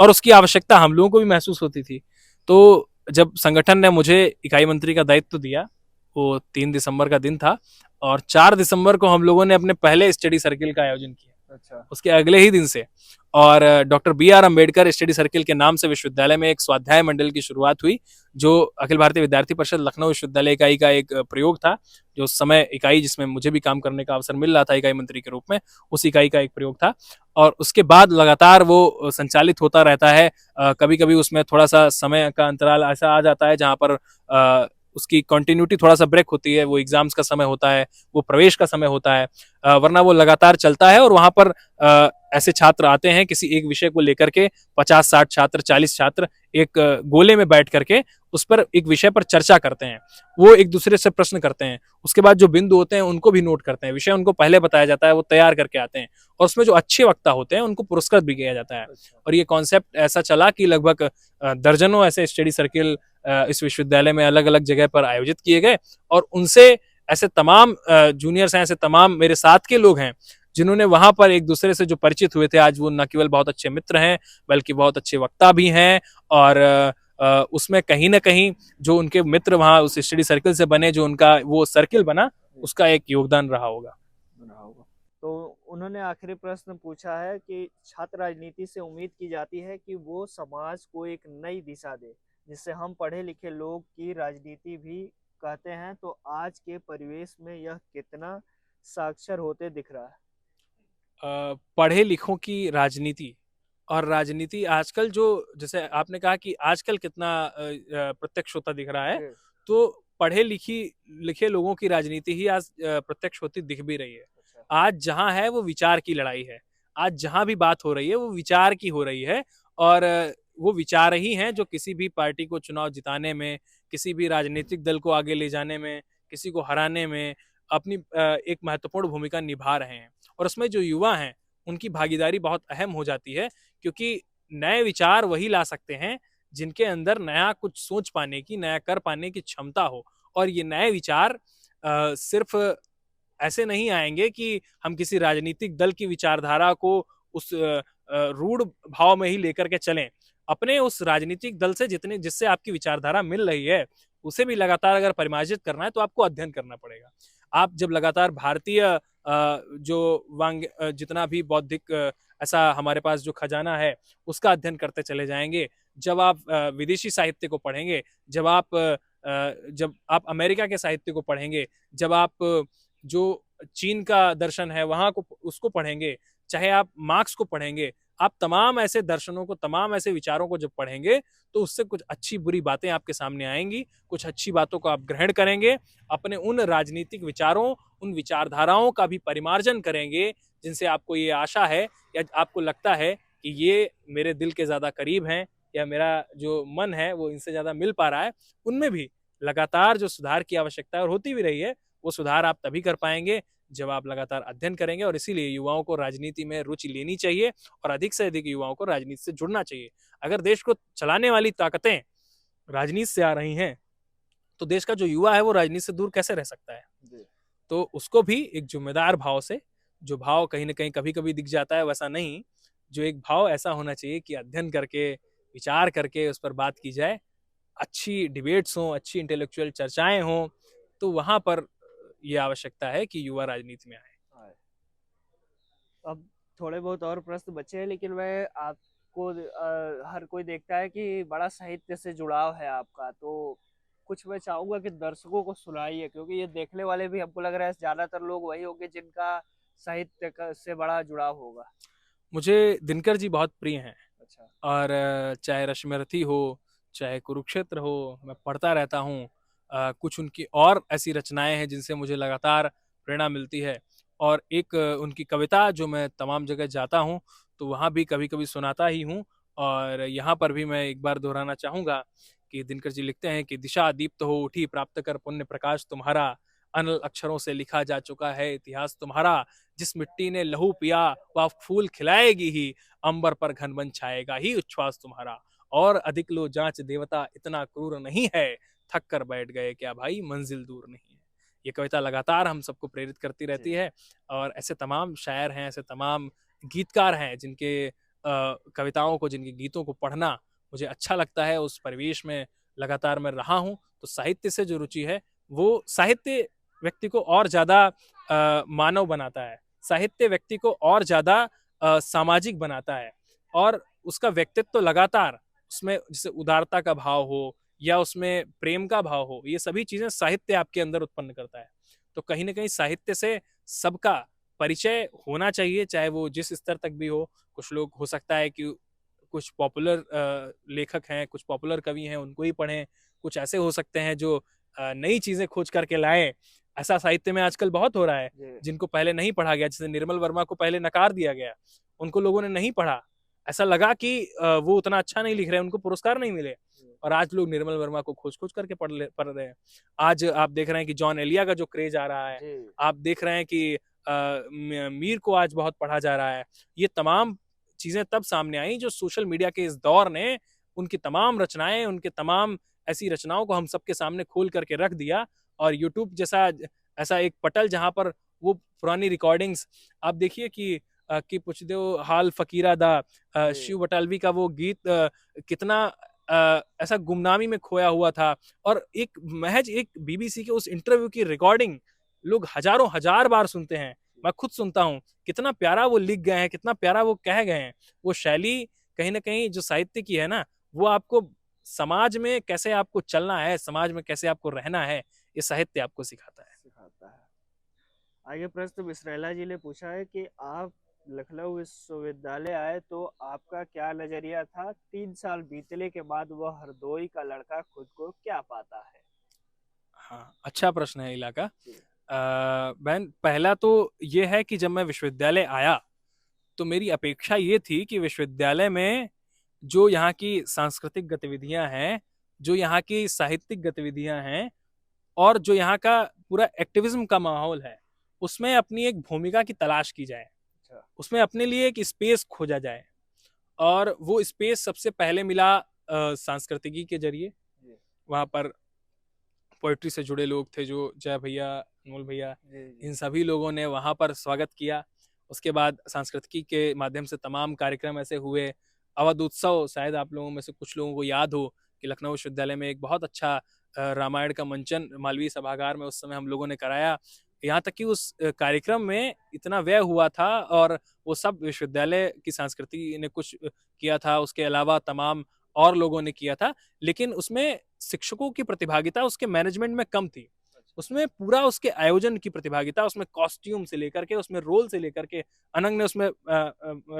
और उसकी आवश्यकता हम लोगों को भी महसूस होती थी। तो जब संगठन ने मुझे इकाई मंत्री का दायित्व दिया, वो 3 दिसंबर का दिन था और 4 दिसंबर को हम लोगों ने अपने पहले स्टडी सर्किल का आयोजन किया। अच्छा। उसके अगले ही दिन से और doctor BR Ambedkar study circle के नाम से विश्वविद्यालय में एक स्वाध्याय मंडल की शुरुआत हुई, जो अखिल भारतीय विद्यार्थी परिषद लखनऊ विश्वविद्यालय इकाई का एक प्रयोग था। जो उस समय इकाई जिसमें मुझे भी काम करने का अवसर मिल रहा था इकाई मंत्री के रूप में, उस इकाई का एक प्रयोग था और उसके बाद लगातार वो संचालित होता रहता है। कभी कभी उसमें थोड़ा सा समय का अंतराल ऐसा आ जाता है जहाँ पर उसकी कंटिन्यूटी थोड़ा सा ब्रेक होती है, वो एग्जाम्स का समय होता है, वो प्रवेश का समय होता है, वरना वो लगातार चलता है और वहां पर ऐसे छात्र आते हैं किसी एक विषय को लेकर के 50-60 छात्र, 40 छात्र एक गोले में बैठ करके उस पर एक विषय पर चर्चा करते हैं। वो एक दूसरे से प्रश्न करते हैं, उसके बाद जो बिंदु होते हैं उनको भी नोट करते हैं, विषय उनको पहले बताया जाता है, वो तैयार करके आते हैं और उसमें जो अच्छे वक्ता होते हैं उनको पुरस्कृत भी किया जाता है। और ये कॉन्सेप्ट ऐसा चला कि लगभग दर्जनों ऐसे स्टडी सर्किल इस विश्वविद्यालय में अलग अलग जगह पर आयोजित किए गए और उनसे ऐसे तमाम जूनियर्स हैं, ऐसे तमाम मेरे साथ के लोग हैं जिन्होंने वहां पर एक दूसरे से जो परिचित हुए थे, आज वो न केवल बहुत अच्छे मित्र हैं बल्कि बहुत अच्छे वक्ता भी हैं। और उसमें कहीं ना कहीं जो उनके मित्र वहां उस स्टडी सर्किल से बने, जो उनका वो सर्किल बना, उसका एक योगदान रहा होगा। तो उन्होंने आखिरी प्रश्न पूछा है कि छात्र राजनीति से उम्मीद की जाती है कि वो समाज को एक नई दिशा दे जिससे हम पढ़े लिखे लोग की राजनीति भी कहते हैं, तो आज के परिवेश में यह कितना साक्षर होते दिख रहा है। पढ़े लिखों की राजनीति और राजनीति आजकल जो, जैसे आपने कहा कि आजकल कितना प्रत्यक्ष होता दिख रहा है, तो पढ़े लिखे लोगों की राजनीति ही आज प्रत्यक्ष होती दिख भी रही है। आज जहां है वो विचार की लड़ाई है, आज जहां भी बात हो रही है वो विचार की हो रही है और वो विचार ही हैं जो किसी भी पार्टी को चुनाव जिताने में, किसी भी राजनीतिक दल को आगे ले जाने में, किसी को हराने में अपनी एक महत्वपूर्ण भूमिका निभा रहे हैं। और उसमें जो युवा हैं उनकी भागीदारी बहुत अहम हो जाती है, क्योंकि नए विचार वही ला सकते हैं जिनके अंदर नया कुछ सोच पाने की, नया कर पाने की क्षमता हो। और ये नए विचार सिर्फ ऐसे नहीं आएंगे कि हम किसी राजनीतिक दल की विचारधारा को उस रूढ़ भाव में ही लेकर के चलें। अपने उस राजनीतिक दल से जिससे आपकी विचारधारा मिल रही है उसे भी लगातार अगर परिमार्जित करना है तो आपको अध्ययन करना पड़ेगा। आप जब लगातार भारतीय जितना भी बौद्धिक ऐसा हमारे पास जो खजाना है उसका अध्ययन करते चले जाएंगे, जब आप विदेशी साहित्य को पढ़ेंगे, जब आप जब आप अमेरिका के साहित्य को पढ़ेंगे, जब आप जो चीन का दर्शन है वहां को उसको पढ़ेंगे, चाहे आप मार्क्स को पढ़ेंगे, आप तमाम ऐसे दर्शनों को, तमाम ऐसे विचारों को जब पढ़ेंगे तो उससे कुछ अच्छी बुरी बातें आपके सामने आएंगी, कुछ अच्छी बातों को आप ग्रहण करेंगे, अपने उन राजनीतिक विचारों, उन विचारधाराओं का भी परिमार्जन करेंगे जिनसे आपको ये आशा है या आपको लगता है कि ये मेरे दिल के ज्यादा करीब हैं या मेरा जो मन है वो इनसे ज्यादा मिल पा रहा है। उनमें भी लगातार जो सुधार की आवश्यकता है और होती भी रही है, वो सुधार आप तभी कर पाएंगे जब आप लगातार अध्ययन करेंगे। और इसीलिए युवाओं को राजनीति में रुचि लेनी चाहिए और अधिक से अधिक युवाओं को राजनीति से जुड़ना चाहिए। अगर देश को चलाने वाली ताकतें राजनीति से आ रही हैं तो देश का जो युवा है वो राजनीति से दूर कैसे रह सकता है। तो उसको भी एक जिम्मेदार भाव से, जो भाव कहीं ना कहीं कभी कभी दिख जाता है वैसा नहीं, जो एक भाव ऐसा होना चाहिए कि अध्ययन करके, विचार करके उस पर बात की जाए, अच्छी डिबेट्स हों, अच्छी इंटेलेक्चुअल चर्चाएं हों, तो वहां पर यह आवश्यकता है कि युवा राजनीति में आए। अब थोड़े बहुत और प्रश्न बचे हैं, लेकिन मैं आपको हर कोई देखता है कि बड़ा साहित्य से जुड़ाव है आपका, तो कुछ मैं चाहूंगा कि दर्शकों को सुनाइए, क्योंकि ये देखने वाले भी हमको लग रहा है ज्यादातर लोग वही होंगे जिनका साहित्य से बड़ा जुड़ाव होगा। मुझे दिनकर जी बहुत प्रिय हैं। अच्छा। और चाहे रश्मिरथी हो, चाहे कुरुक्षेत्र हो, मैं पढ़ता रहता हूँ। कुछ उनकी और ऐसी रचनाएं हैं जिनसे मुझे लगातार प्रेरणा मिलती है। और एक उनकी कविता जो मैं तमाम जगह जाता हूँ तो वहाँ भी कभी कभी सुनाता ही हूँ। और यहाँ पर भी मैं एक बार दोहराना चाहूँगा कि दिनकर जी लिखते हैं कि दिशा दीप्त हो उठी, प्राप्त कर पुण्य प्रकाश तुम्हारा, अनल अक्षरों से लिखा जा चुका है इतिहास तुम्हारा, जिस मिट्टी ने लहू पिया वह फूल खिलाएगी ही, अंबर पर घनबन छाएगा ही उच्छ्वास तुम्हारा, और अधिक लो जांच देवता इतना क्रूर नहीं है, थक कर बैठ गए क्या भाई मंजिल दूर नहीं है। ये कविता लगातार हम सबको प्रेरित करती रहती है। और ऐसे तमाम शायर हैं, ऐसे तमाम गीतकार हैं जिनके कविताओं को, जिनके गीतों को पढ़ना मुझे अच्छा लगता है। उस परिवेश में लगातार मैं रहा हूँ। तो साहित्य से जो रुचि है, वो साहित्य व्यक्ति को और ज्यादा मानव बनाता है, साहित्य व्यक्ति को और ज्यादा सामाजिक बनाता है। और उसका व्यक्तित्व तो लगातार, उसमें जैसे उदारता का भाव हो या उसमें प्रेम का भाव हो, ये सभी चीजें साहित्य आपके अंदर उत्पन्न करता है। तो कहीं ना कहीं साहित्य से सबका परिचय होना चाहिए, चाहे वो जिस स्तर तक भी हो। कुछ लोग, हो सकता है कि कुछ पॉपुलर लेखक हैं, कुछ पॉपुलर कवि हैं, उनको ही पढ़ें। कुछ ऐसे हो सकते हैं जो नई चीजें खोज करके लाएं। ऐसा साहित्य में आजकल बहुत हो रहा है, जिनको पहले नहीं पढ़ा गया। जैसे निर्मल वर्मा को पहले नकार दिया गया, उनको लोगों ने नहीं पढ़ा, ऐसा लगा कि वो उतना अच्छा नहीं लिख रहे, उनको पुरस्कार नहीं मिले। और आज लोग निर्मल वर्मा को खोज खोज करके पढ़ रहे हैं। आज आप देख रहे हैं कि जॉन एलिया का जो क्रेज आ रहा है, आप देख रहे हैं कि मीर को आज बहुत पढ़ा जा रहा है। ये तमाम चीजें तब सामने आई जो सोशल मीडिया के इस दौर ने उनकी तमाम रचनाएं, उनके तमाम ऐसी रचनाओं को हम सबके सामने खोल करके रख दिया। और यूट्यूब जैसा ऐसा एक पटल जहां पर वो पुरानी रिकॉर्डिंग्स, आप देखिए कि पुछ दो हाल फकीरा दा, शिव बटालवी का वो गीत कितना ऐसा गुमनामी में खोया हुआ था। और एक महज एक बीबीसी के उस इंटरव्यू की रिकॉर्डिंग लोग हजारों हजार बार सुनते हैं। मैं खुद सुनता हूँ, कितना प्यारा वो लिख गए हैं, कितना प्यारा वो कह गए हैं। वो शैली कहीं ना कहीं जो साहित्य की है ना, वो आपको समाज में कैसे आपको चलना है, समाज में कैसे आपको रहना है, ये साहित्य आपको सिखाता है। आगे प्रश्न मिश्रेला जी ने पूछा है कि आप लखनऊ विश्वविद्यालय आए तो आपका क्या नजरिया था? 3 साल बीतने के बाद वह हरदोई का लड़का खुद को क्या पाता है? हाँ, अच्छा प्रश्न है इलाका। बहन, पहला तो ये है कि जब मैं विश्वविद्यालय आया तो मेरी अपेक्षा ये थी कि विश्वविद्यालय में जो यहाँ की सांस्कृतिक गतिविधियां हैं, जो यहाँ की साहित्यिक गतिविधियां हैं और जो यहाँ का पूरा एक्टिविज्म का माहौल है, उसमें अपनी एक भूमिका की तलाश की जाए, उसमें अपने लिए एक स्पेस खोजा जाए। और वो स्पेस सबसे पहले मिला सांस्कृतिकी के जरिए। वहाँ पर पोइट्री से जुड़े लोग थे, जो जय भैया, अनमोल भैया, इन सभी लोगों ने वहाँ पर स्वागत किया। उसके बाद सांस्कृतिकी के माध्यम से तमाम कार्यक्रम ऐसे हुए। अवध उत्सव, शायद आप लोगों में से कुछ लोगों को याद हो कि लखनऊ विश्वविद्यालय में एक बहुत अच्छा रामायण का मंचन मालवीय सभागार में उस समय हम लोगों ने कराया। यहाँ तक कि उस कार्यक्रम में इतना व्यय हुआ था और वो सब विश्वविद्यालय की संस्कृति ने कुछ किया था, उसके अलावा तमाम और लोगों ने किया था। लेकिन उसमें शिक्षकों की प्रतिभागिता उसके मैनेजमेंट में कम थी। उसमें पूरा उसके आयोजन की प्रतिभागिता, उसमें कॉस्ट्यूम से लेकर के, उसमें रोल से लेकर के, अनंग ने उसमें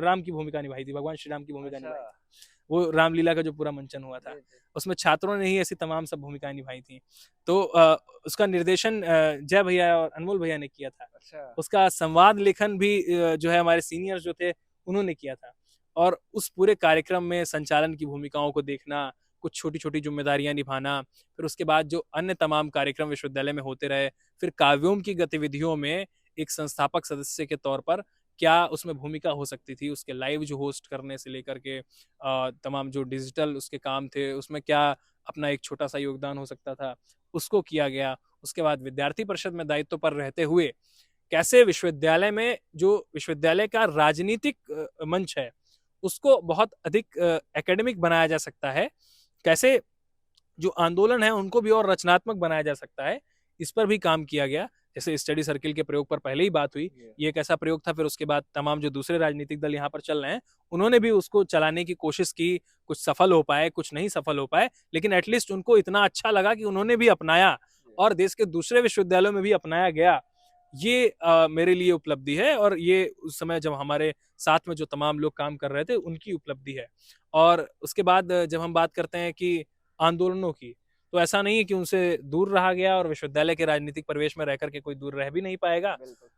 राम की भूमिका निभाई थी, भगवान श्री राम की भूमिका निभाई थी। वो रामलीला का जो पूरा मंचन हुआ था, उसमें छात्रों ने ही ऐसी तमाम सब भूमिकाएं निभाई थी। तो उसका निर्देशन जय भैया और अनमोल भैया ने किया था। उसका संवाद लेखन भी जो है हमारे सीनियर्स जो थे उन्होंने किया था। और उस पूरे कार्यक्रम में संचालन की भूमिकाओं को देखना, कुछ छोटी छोटी जिम्मेदारियां निभाना, फिर उसके बाद जो अन्य तमाम कार्यक्रम विश्वविद्यालय में होते रहे, फिर काव्योम की गतिविधियों में एक संस्थापक सदस्य के तौर पर क्या उसमें भूमिका हो सकती थी, उसके लाइव जो होस्ट करने से लेकर के तमाम जो डिजिटल उसके काम थे उसमें क्या अपना एक छोटा सा योगदान हो सकता था, उसको किया गया। उसके बाद विद्यार्थी परिषद में दायित्व पर रहते हुए कैसे विश्वविद्यालय में जो विश्वविद्यालय का राजनीतिक मंच है उसको बहुत अधिक एकेडमिक बनाया जा सकता है, कैसे जो आंदोलन है उनको भी और रचनात्मक बनाया जा सकता है, इस पर भी काम किया गया। जैसे स्टडी सर्किल के प्रयोग पर पहले ही बात हुई, ये एक ऐसा प्रयोग था। फिर उसके बाद तमाम जो दूसरे राजनीतिक दल यहाँ पर चल रहे हैं उन्होंने भी उसको चलाने की कोशिश की, कुछ सफल हो पाए, कुछ नहीं सफल हो पाए, लेकिन एटलीस्ट उनको इतना अच्छा लगा कि उन्होंने भी अपनाया और देश के दूसरे विश्वविद्यालयों में भी अपनाया गया। ये मेरे लिए उपलब्धि है और ये उस समय जब हमारे साथ में जो तमाम लोग काम कर रहे थे उनकी उपलब्धि है। और उसके बाद जब हम बात करते हैं कि आंदोलनों की, तो ऐसा नहीं है कि उनसे दूर रहा गया और विश्वविद्यालय के राजनीतिक परिवेश में रह करके कोई दूर रह भी नहीं पाएगा।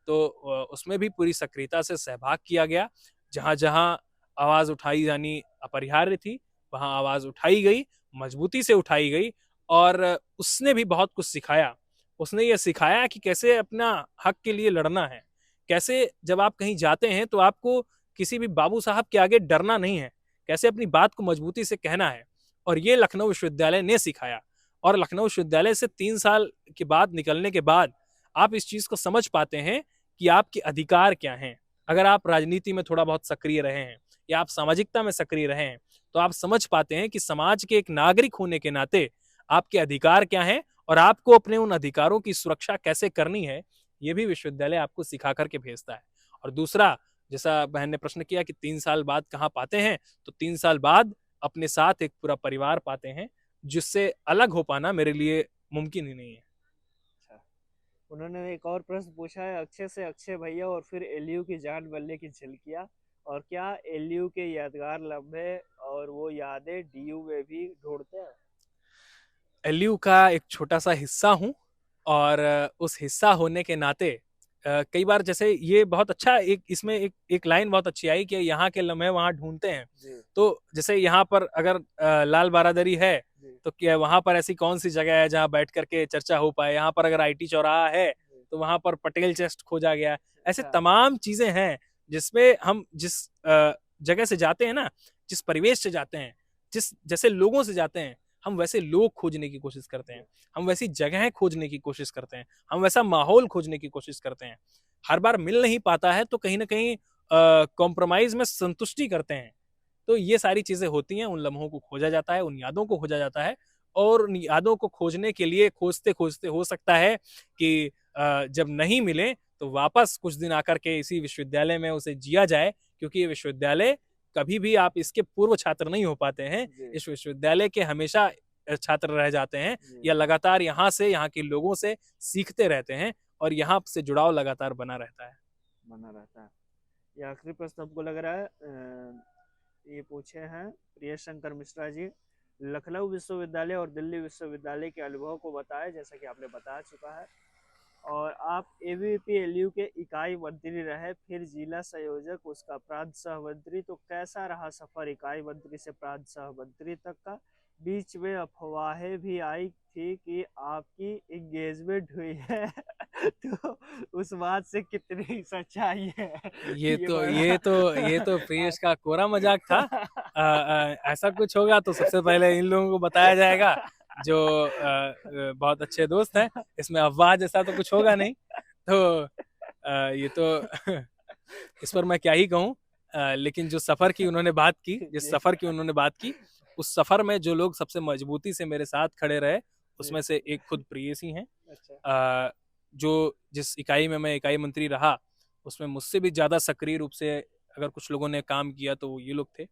तो उसमें भी पूरी सक्रियता से सहभाग किया गया। जहां जहां आवाज उठाई जानी अपरिहार्य थी वहां आवाज उठाई गई, मजबूती से उठाई गई। और उसने भी बहुत कुछ सिखाया। उसने ये सिखाया कि कैसे अपना हक के लिए लड़ना है, कैसे जब आप कहीं जाते हैं तो आपको किसी भी बाबू साहब के आगे डरना नहीं है, कैसे अपनी बात को मजबूती से कहना है। और ये लखनऊ विश्वविद्यालय ने सिखाया। और लखनऊ विश्वविद्यालय से 3 साल के बाद निकलने के बाद आप इस चीज को समझ पाते हैं कि आपके अधिकार क्या हैं। अगर आप राजनीति में थोड़ा बहुत सक्रिय रहे हैं या आप सामाजिकता में सक्रिय रहे हैं तो आप समझ पाते हैं कि समाज के एक नागरिक होने के नाते आपके अधिकार क्या हैं और आपको अपने उन अधिकारों की सुरक्षा कैसे करनी है, ये भी विश्वविद्यालय आपको सिखा करके भेजता है। और दूसरा, जैसा बहन ने प्रश्न किया कि 3 साल बाद कहाँ पाते हैं, तो 3 साल बाद अपने साथ एक पूरा परिवार पाते हैं, जिससे अलग हो पाना मेरे लिए मुमकिन ही नहीं है। अच्छा, उन्होंने एक और प्रश्न पूछा है अक्षय से, अक्षय भैया और फिर एलयू की जान बल्ले की झलकियां, और क्या एलयू के यादगार लम्हे और वो यादें डीयू में भी ढूंढते हैं? एलयू का एक छोटा सा हिस्सा हूँ और उस हिस्सा होने के नाते कई बार जैसे ये बहुत अच्छा एक इसमें एक लाइन बहुत अच्छी आई कि यहाँ के लम्हे वहाँ ढूंढते हैं। तो जैसे यहाँ पर अगर लाल बारादरी है तो क्या वहाँ पर ऐसी कौन सी जगह है जहाँ बैठ करके चर्चा हो पाए। यहाँ पर अगर आईटी चौराहा है तो वहाँ पर पटेल चेस्ट खोजा गया। ऐसे तमाम चीजें हैं जिसमें हम जिस जगह से जाते हैं ना, जिस परिवेश से जाते हैं, जिस जैसे लोगों से जाते हैं, हम वैसे लोग खोजने की कोशिश करते हैं, हम वैसी जगहें खोजने की कोशिश करते हैं, हम वैसा माहौल खोजने की कोशिश करते हैं। हर बार मिल नहीं पाता है तो कहीं ना कहीं कॉम्प्रोमाइज में संतुष्टि करते हैं। तो ये सारी चीजें होती हैं, उन लम्हों को खोजा जाता है, उन यादों को खोजा जाता है। और उन यादों को खोजने के लिए खोजते खोजते हो सकता है कि जब नहीं मिले तो वापस कुछ दिन आकर के इसी विश्वविद्यालय में उसे जिया जाए, क्योंकि ये विश्वविद्यालय कभी भी आप इसके पूर्व छात्र नहीं हो पाते हैं। इस विश्वविद्यालय के हमेशा छात्र रह जाते हैं या लगातार यहाँ से, यहाँ के लोगों से सीखते रहते हैं और यहाँ से जुड़ाव लगातार बना रहता है। ये आखिरी प्रश्न हमको लग रहा है ये पूछे हैं प्रिय शंकर मिश्रा जी, लखनऊ विश्वविद्यालय और दिल्ली विश्वविद्यालय के अनुभव को बताएं, जैसा कि आपने बता चुका है। और आप एबीवीपी एलयू के इकाई मंत्री रहे, फिर जिला संयोजक, उसका प्रांत सहमंत्री, तो कैसा रहा सफर इकाई मंत्री से प्रांत सहमंत्री तक का? बीच में अफवाहें भी आई थी कि आपकी एंगेजमेंट हुई है तो उस बात से कितनी सच्चाई है? ये तो प्रियेश का कोरा मजाक था। ऐसा कुछ होगा तो सबसे पहले इन लोगों को बताया जाएगा जो बहुत अच्छे दोस्त हैं। इसमें अफवाह जैसा तो कुछ होगा नहीं। तो ये तो इस पर मैं क्या ही कहूँ। लेकिन जो सफर की उन्होंने बात की, जिस सफर की उन्होंने बात की, उस सफर में जो लोग सबसे मजबूती से मेरे साथ खड़े रहे उसमें से एक खुद प्रियेश ही हैं। जो जिस इकाई में मैं इकाई मंत्री रहा उसमें मुझसे भी ज्यादा सक्रिय रूप से अगर कुछ लोगों ने काम किया तो वो ये लोग थे।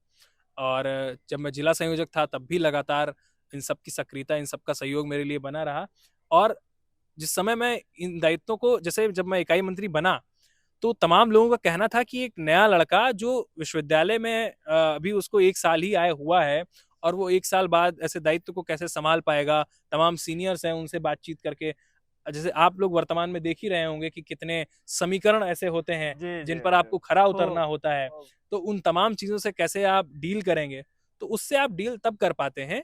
और जब मैं जिला संयोजक था तब भी लगातार इन सब की सक्रियता, इन सब का सहयोग मेरे लिए बना रहा। और जिस समय मैं इन दायित्वों को, जैसे जब मैं इकाई मंत्री बना, तो तमाम लोगों का कहना था कि एक नया लड़का जो विश्वविद्यालय में अभी उसको 1 साल ही आया हुआ है और वो 1 साल बाद ऐसे दायित्व को कैसे संभाल पाएगा। तमाम सीनियर्स हैं, उनसे बातचीत करके, जैसे आप लोग वर्तमान में देख ही रहे होंगे कि कितने समीकरण ऐसे होते हैं जी जी जिन पर जी। आपको खरा उतरना खूब होता है। खूब। तो उन तमाम चीजों से कैसे आप डील करेंगे, तो उससे आप डील तब कर पाते हैं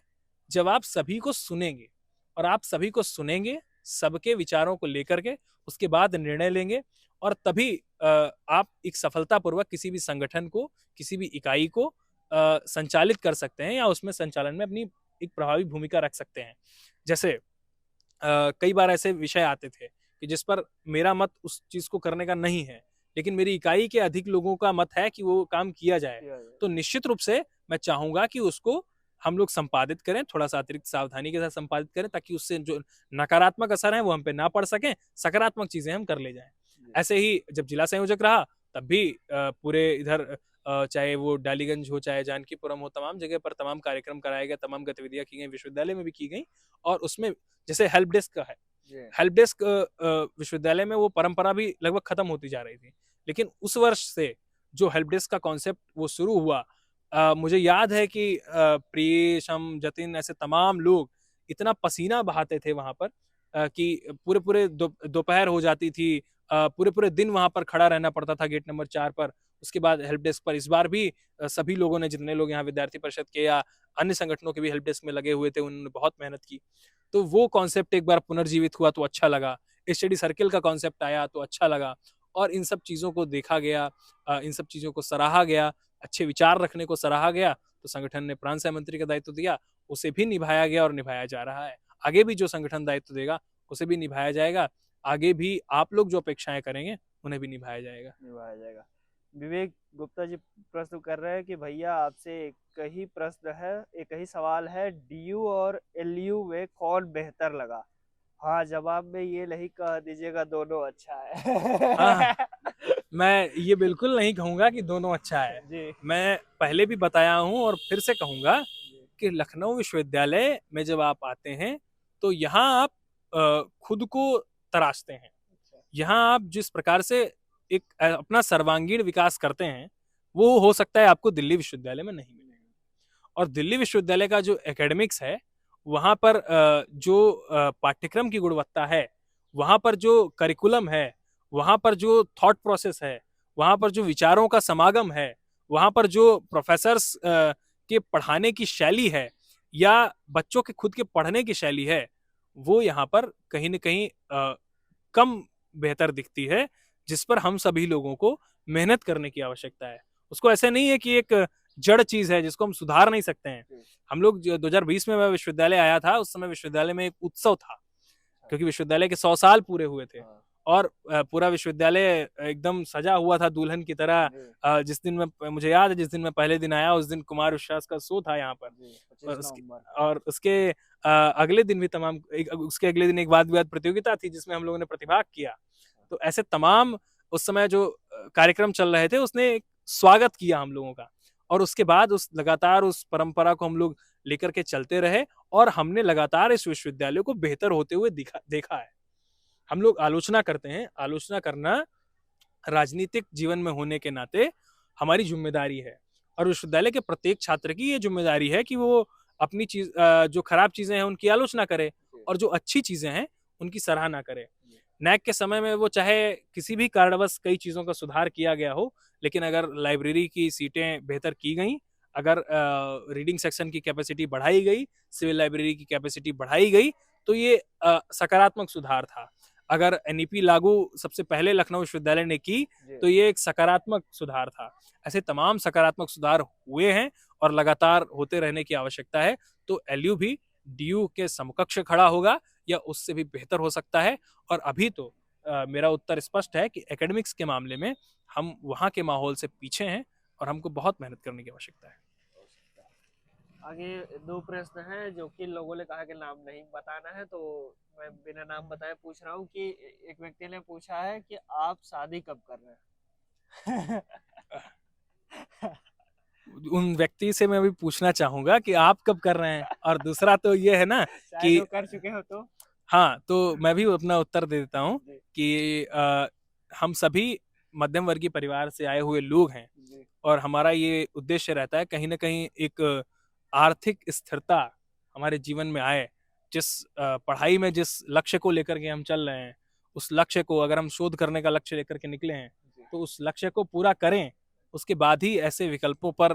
जब आप सभी को सुनेंगे। और आप सभी को सुनेंगे, सबके विचारों को लेकर के उसके बाद निर्णय लेंगे, और तभी आप एक सफलतापूर्वक किसी भी संगठन को, किसी भी इकाई को संचालित कर सकते हैं या उसमें संचालन में अपनी एक प्रभावी भूमिका रख सकते हैं। जैसे कई बार ऐसे विषय आते थे कि जिस पर मेरा मत उस चीज को करने का नहीं है, लेकिन मेरी इकाई के अधिक लोगों का मत है कि वो काम किया जाए, किया जाए। तो निश्चित रूप से मैं चाहूंगा कि उसको हम लोग संपादित करें, थोड़ा सा अतिरिक्त सावधानी के साथ संपादित करें, ताकि उससे जो नकारात्मक असर है वो हम पे ना पड़ सके, सकारात्मक चीजें हम कर ले जाएं। जी ऐसे ही जब जिला संयोजक रहा, तब भी पूरे इधर चाहे वो डालीगंज हो, चाहे जानकीपुरम हो, तमाम जगह पर तमाम कार्यक्रम कराए गए, तमाम गतिविधियां की गई, विश्वविद्यालय में भी की गई। और उसमें जैसे हेल्प डेस्क का है, जी हेल्प डेस्क विश्वविद्यालय में वो परंपरा भी लगभग खत्म होती जा रही थी, लेकिन उस वर्ष से जो हेल्प डेस्क का कॉन्सेप्ट वो शुरू हुआ, मुझे याद है कि प्रियेश, हम, जतिन, ऐसे तमाम लोग इतना पसीना बहाते थे वहां पर कि पूरे पूरे दोपहर हो जाती थी, पूरे पूरे दिन वहां पर खड़ा रहना पड़ता था गेट नंबर 4 पर। उसके बाद हेल्प डेस्क पर इस बार भी सभी लोगों ने, जितने लोग यहाँ विद्यार्थी परिषद के या अन्य संगठनों के भी हेल्प डेस्क में लगे हुए थे, उन्होंने बहुत मेहनत की। तो वो कॉन्सेप्ट एक बार पुनर्जीवित हुआ तो अच्छा लगा। स्टडी सर्किल का कॉन्सेप्ट आया तो अच्छा लगा। और इन सब चीजों को देखा गया, इन सब चीजों को सराहा गया, अच्छे विचार रखने को सराहा गया, तो संगठन ने प्रांत सह मंत्री का दायित्व दिया, उसे भी निभाया गया और निभाया जा रहा है। आगे भी जो संगठन दायित्व देगा उसे भी निभाया जाएगा। आगे भी आप लोग जो अपेक्षाएं करेंगे उन्हें भी निभाया जाएगा। निभाया जाएगा। विवेक गुप्ता जी प्रश्न कर रहे हैं कि भैया आपसे एक ही प्रश्न है, एक ही सवाल है, डीयू और एलयू में कौन बेहतर लगा? हाँ, जवाब में ये नहीं कह दीजिएगा दोनों अच्छा हाँ, है। मैं ये बिल्कुल नहीं कहूंगा कि दोनों अच्छा है। जी मैं पहले भी बताया हूं और फिर से कहूंगा जी। कि लखनऊ विश्वविद्यालय में जब आप आते हैं, तो यहाँ आप खुद को तराशते हैं। अच्छा। यहाँ आप जिस प्रकार से एक अपना सर्वांगीण विकास करते हैं, वो हो सकता है आपको दिल्ली विश्वविद्यालय में नहीं मिलेगा। और दिल्ली विश्वविद्यालय का जो एकेडमिक्स है, वहाँ पर जो पाठ्यक्रम की गुणवत्ता है, वहाँ पर जो करिकुलम है, वहाँ पर जो थॉट प्रोसेस है, वहाँ पर जो विचारों का समागम है, वहाँ पर जो प्रोफेसर्स के पढ़ाने की शैली है या बच्चों के खुद के पढ़ने की शैली है, वो यहाँ पर कहीं न कहीं कम बेहतर दिखती है, जिस पर हम सभी लोगों को मेहनत करने की आवश्यकता है। उसको ऐसे नहीं है कि एक जड़ चीज है जिसको हम सुधार नहीं सकते हैं। हम लोग 2020 में मैं विश्वविद्यालय आया था, उस समय विश्वविद्यालय में एक उत्सव था, क्योंकि विश्वविद्यालय के 100 साल पूरे हुए थे। हाँ और पूरा विश्वविद्यालय एकदम सजा हुआ था दुल्हन की तरह। जी जिस दिन मैं, मुझे याद है, जिस दिन मैं पहले दिन आया, उस दिन कुमार विश्वास का शो था यहाँ पर। जी, और 25 उसके नवंबर। और उसके अगले दिन भी उसके अगले दिन एक वाद विवाद प्रतियोगिता थी जिसमें हम लोगों ने प्रतिभाग किया। तो ऐसे तमाम उस समय जो कार्यक्रम चल रहे थे, उसने एक स्वागत किया हम लोगों का। और उसके बाद उस लगातार उस परंपरा को हम लोग लेकर के चलते रहे, और हमने लगातार इस विश्वविद्यालय को बेहतर होते हुए देखा है। हम लोग आलोचना करते हैं, आलोचना करना राजनीतिक जीवन में होने के नाते हमारी जिम्मेदारी है। और विश्वविद्यालय के प्रत्येक छात्र की ये जिम्मेदारी है कि वो अपनी चीज, जो खराब चीजें हैं उनकी आलोचना करे, और जो अच्छी चीजें हैं उनकी सराहना करे। नैक के समय में वो चाहे किसी भी कारणवश कई चीजों का सुधार किया गया हो, लेकिन अगर लाइब्रेरी की सीटें बेहतर की गई, अगर रीडिंग सेक्शन की कैपेसिटी बढ़ाई गई, सिविल लाइब्रेरी की कैपेसिटी बढ़ाई गई, तो ये सकारात्मक सुधार था। अगर एनईपी लागू सबसे पहले लखनऊ विश्वविद्यालय ने की, तो ये एक सकारात्मक सुधार था। ऐसे तमाम सकारात्मक सुधार हुए हैं और लगातार होते रहने की आवश्यकता है। तो एलयू भी डीयू के समकक्ष खड़ा होगा या उससे भी बेहतर हो सकता है। और अभी तो मेरा उत्तर स्पष्ट है कि एकेडमिक्स के मामले में हम वहाँ के माहौल से पीछे हैं और हमको बहुत मेहनत करने की आवश्यकता है। आगे दो प्रश्न हैं जो कि लोगों ने कहा कि नाम नहीं बताना है, तो मैं बिना नाम बताए पूछ रहा हूँ कि एक व्यक्ति ने पूछा है कि आप शादी कब कर रहे हैं? उन व्यक्ति से मैं अभी पूछना चाहूंगा कि आप कब कर रहे हैं, और दूसरा तो ये है ना शायद कि वो कर चुके हो तो। हाँ, तो मैं भी अपना उत्तर दे देता हूँ जी कि हम सभी मध्यम वर्गीय परिवार से आए हुए लोग हैं, जी और हमारा ये उद्देश्य रहता है कहीं ना कहीं एक आर्थिक स्थिरता हमारे जीवन में आए। जिस पढ़ाई में जिस लक्ष्य को लेकर के हम चल रहे हैं, उस लक्ष्य को अगर हम शोध करने का लक्ष्य लेकर के निकले हैं, जी तो उस लक्ष्य को पूरा करें, उसके बाद ही ऐसे विकल्पों पर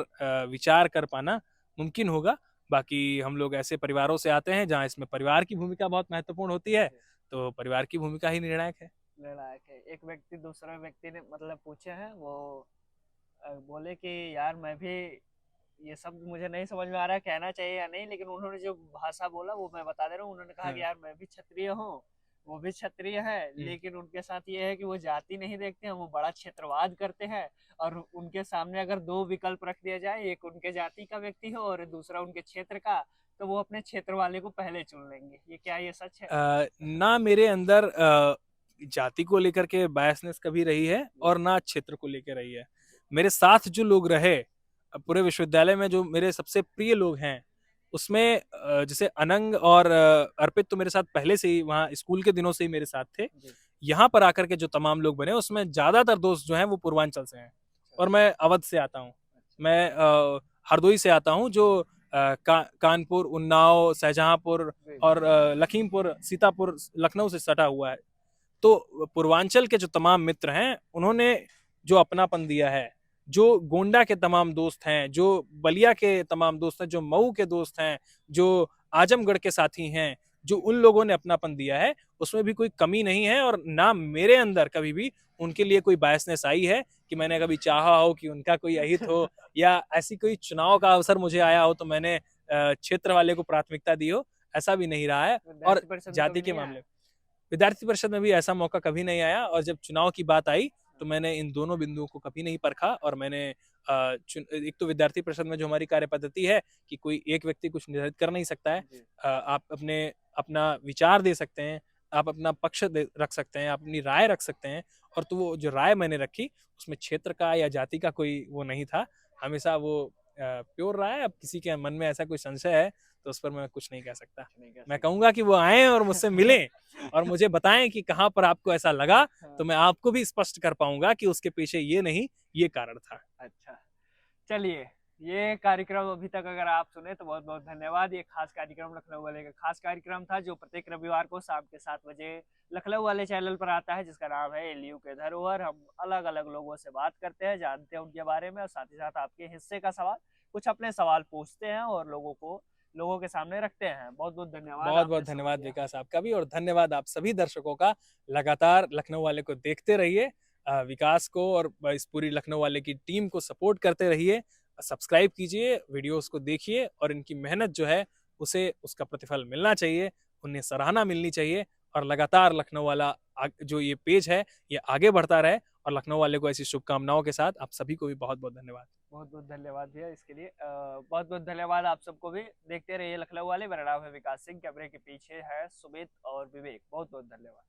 विचार कर पाना मुमकिन होगा। बाकी हम लोग ऐसे परिवारों से आते हैं जहाँ इसमें परिवार की भूमिका बहुत महत्वपूर्ण होती है, जी। तो परिवार की भूमिका ही निर्णायक है। निर्णायक है। एक व्यक्ति दूसरे व्यक्ति ने मतलब पूछे हैं वो बोले कि यार मैं भी ये सब मुझे नहीं समझ में आ रहा है कहना चाहिए या नहीं, लेकिन उन्होंने जो भाषा बोला वो मैं बता दे रहा हूँ। उन्होंने कहा कि हाँ। यार मैं भी क्षत्रिय हूँ, वो भी क्षत्रिय है, लेकिन उनके साथ ये है कि वो जाति नहीं देखते हैं, वो बड़ा क्षेत्रवाद करते हैं। और उनके सामने अगर दो विकल्प रख दिया जाए, एक उनके जाति का व्यक्ति हो और दूसरा उनके क्षेत्र का, तो वो अपने क्षेत्र वाले को पहले चुन लेंगे। ये क्या ये सच है? ना मेरे अंदर जाति को लेकर के बायसनेस कभी रही है, और ना क्षेत्र को लेकर रही है। मेरे साथ जो लोग रहे पूरे विश्वविद्यालय में, जो मेरे सबसे प्रिय लोग हैं, उसमें जैसे अनंग और अर्पित तो मेरे साथ पहले से ही वहाँ स्कूल के दिनों से ही मेरे साथ थे। जी यहाँ पर आकर के जो तमाम लोग बने, उसमें ज्यादातर दोस्त जो हैं वो पूर्वांचल से हैं, और मैं अवध से आता हूँ। मैं हरदोई से आता हूँ, जो कानपुर, उन्नाव, शाहजहांपुर जी और लखीमपुर, सीतापुर, लखनऊ से सटा हुआ है। तो पूर्वांचल के जो तमाम मित्र हैं, उन्होंने जो अपनापन दिया है, जो गोंडा के तमाम दोस्त हैं, जो बलिया के तमाम दोस्त हैं, जो मऊ के दोस्त हैं, जो आजमगढ़ के साथी हैं, जो उन लोगों ने अपनापन दिया है, उसमें भी कोई कमी नहीं है। और ना मेरे अंदर कभी भी उनके लिए कोई बायसनेस आई है कि मैंने कभी चाहा हो कि उनका कोई अहित हो, या ऐसी कोई चुनाव का अवसर मुझे आया हो तो मैंने क्षेत्र वाले को प्राथमिकता दी हो, ऐसा भी नहीं रहा है। और विद्यार्थी परिषद में जाति कभी के नहीं आया? मामले, विद्यार्थी परिषद में भी ऐसा मौका कभी नहीं आया, और जब चुनाव की बात आई तो मैंने इन दोनों बिंदुओं को कभी नहीं परखा। और मैंने एक तो विद्यार्थी परिषद में जो हमारी कार्य पद्धति है कि कोई एक व्यक्ति कुछ निर्धारित कर नहीं सकता है। जी आप अपना विचार दे सकते हैं, आप अपना पक्ष रख सकते हैं, आप अपनी राय रख सकते हैं। और तो वो जो राय मैंने रखी, उसमें क्षेत्र का या जाति का कोई वो नहीं था, हमेशा वो प्योर रहा है। अब किसी के मन में ऐसा कोई संशय है तो उस पर मैं कुछ नहीं कह सकता। नहीं कह मैं सकते। कहूंगा कि वो आए और मुझसे मिलें और मुझे बताएं कि कहाँ पर आपको ऐसा लगा, तो हाँ, मैं आपको भी स्पष्ट कर पाऊंगा कि उसके पीछे ये नहीं, ये कारण था। अच्छा चलिए, ये कार्यक्रम अभी तक अगर आप सुने तो बहुत बहुत धन्यवाद। ये खास कार्यक्रम लखनऊ वाले का खास कार्यक्रम था, जो प्रत्येक रविवार को शाम के 7 बजे लखनऊ वाले चैनल पर आता है, जिसका नाम है एलयू के धरोहर। हम अलग अलग लोगों से बात करते हैं, जानते हैं उनके बारे में, और साथ ही साथ आपके हिस्से का सवाल, कुछ अपने सवाल पूछते हैं और लोगों के सामने रखते हैं। बहुत बहुत धन्यवाद, बहुत बहुत आपने समय धन्यवाद दिया। विकास आपका भी, और धन्यवाद आप सभी दर्शकों का। लगातार लखनऊ वाले को देखते रहिए, विकास को और इस पूरी लखनऊ वाले की टीम को सपोर्ट करते रहिए। सब्सक्राइब कीजिए, वीडियोस को देखिए, और इनकी मेहनत जो है उसे उसका प्रतिफल मिलना चाहिए, उन्हें सराहना मिलनी चाहिए। और लगातार लखनऊ वाला जो ये पेज है ये आगे बढ़ता रहे, और लखनऊ वाले को ऐसी शुभकामनाओं के साथ आप सभी को भी बहुत बहुत धन्यवाद। बहुत बहुत धन्यवाद भैया इसके लिए। बहुत बहुत धन्यवाद आप सबको भी। देखते रहिए लखनऊ वाले। मेरा नाम है विकास सिंह, कैमरे के पीछे है सुमित और विवेक। बहुत बहुत धन्यवाद।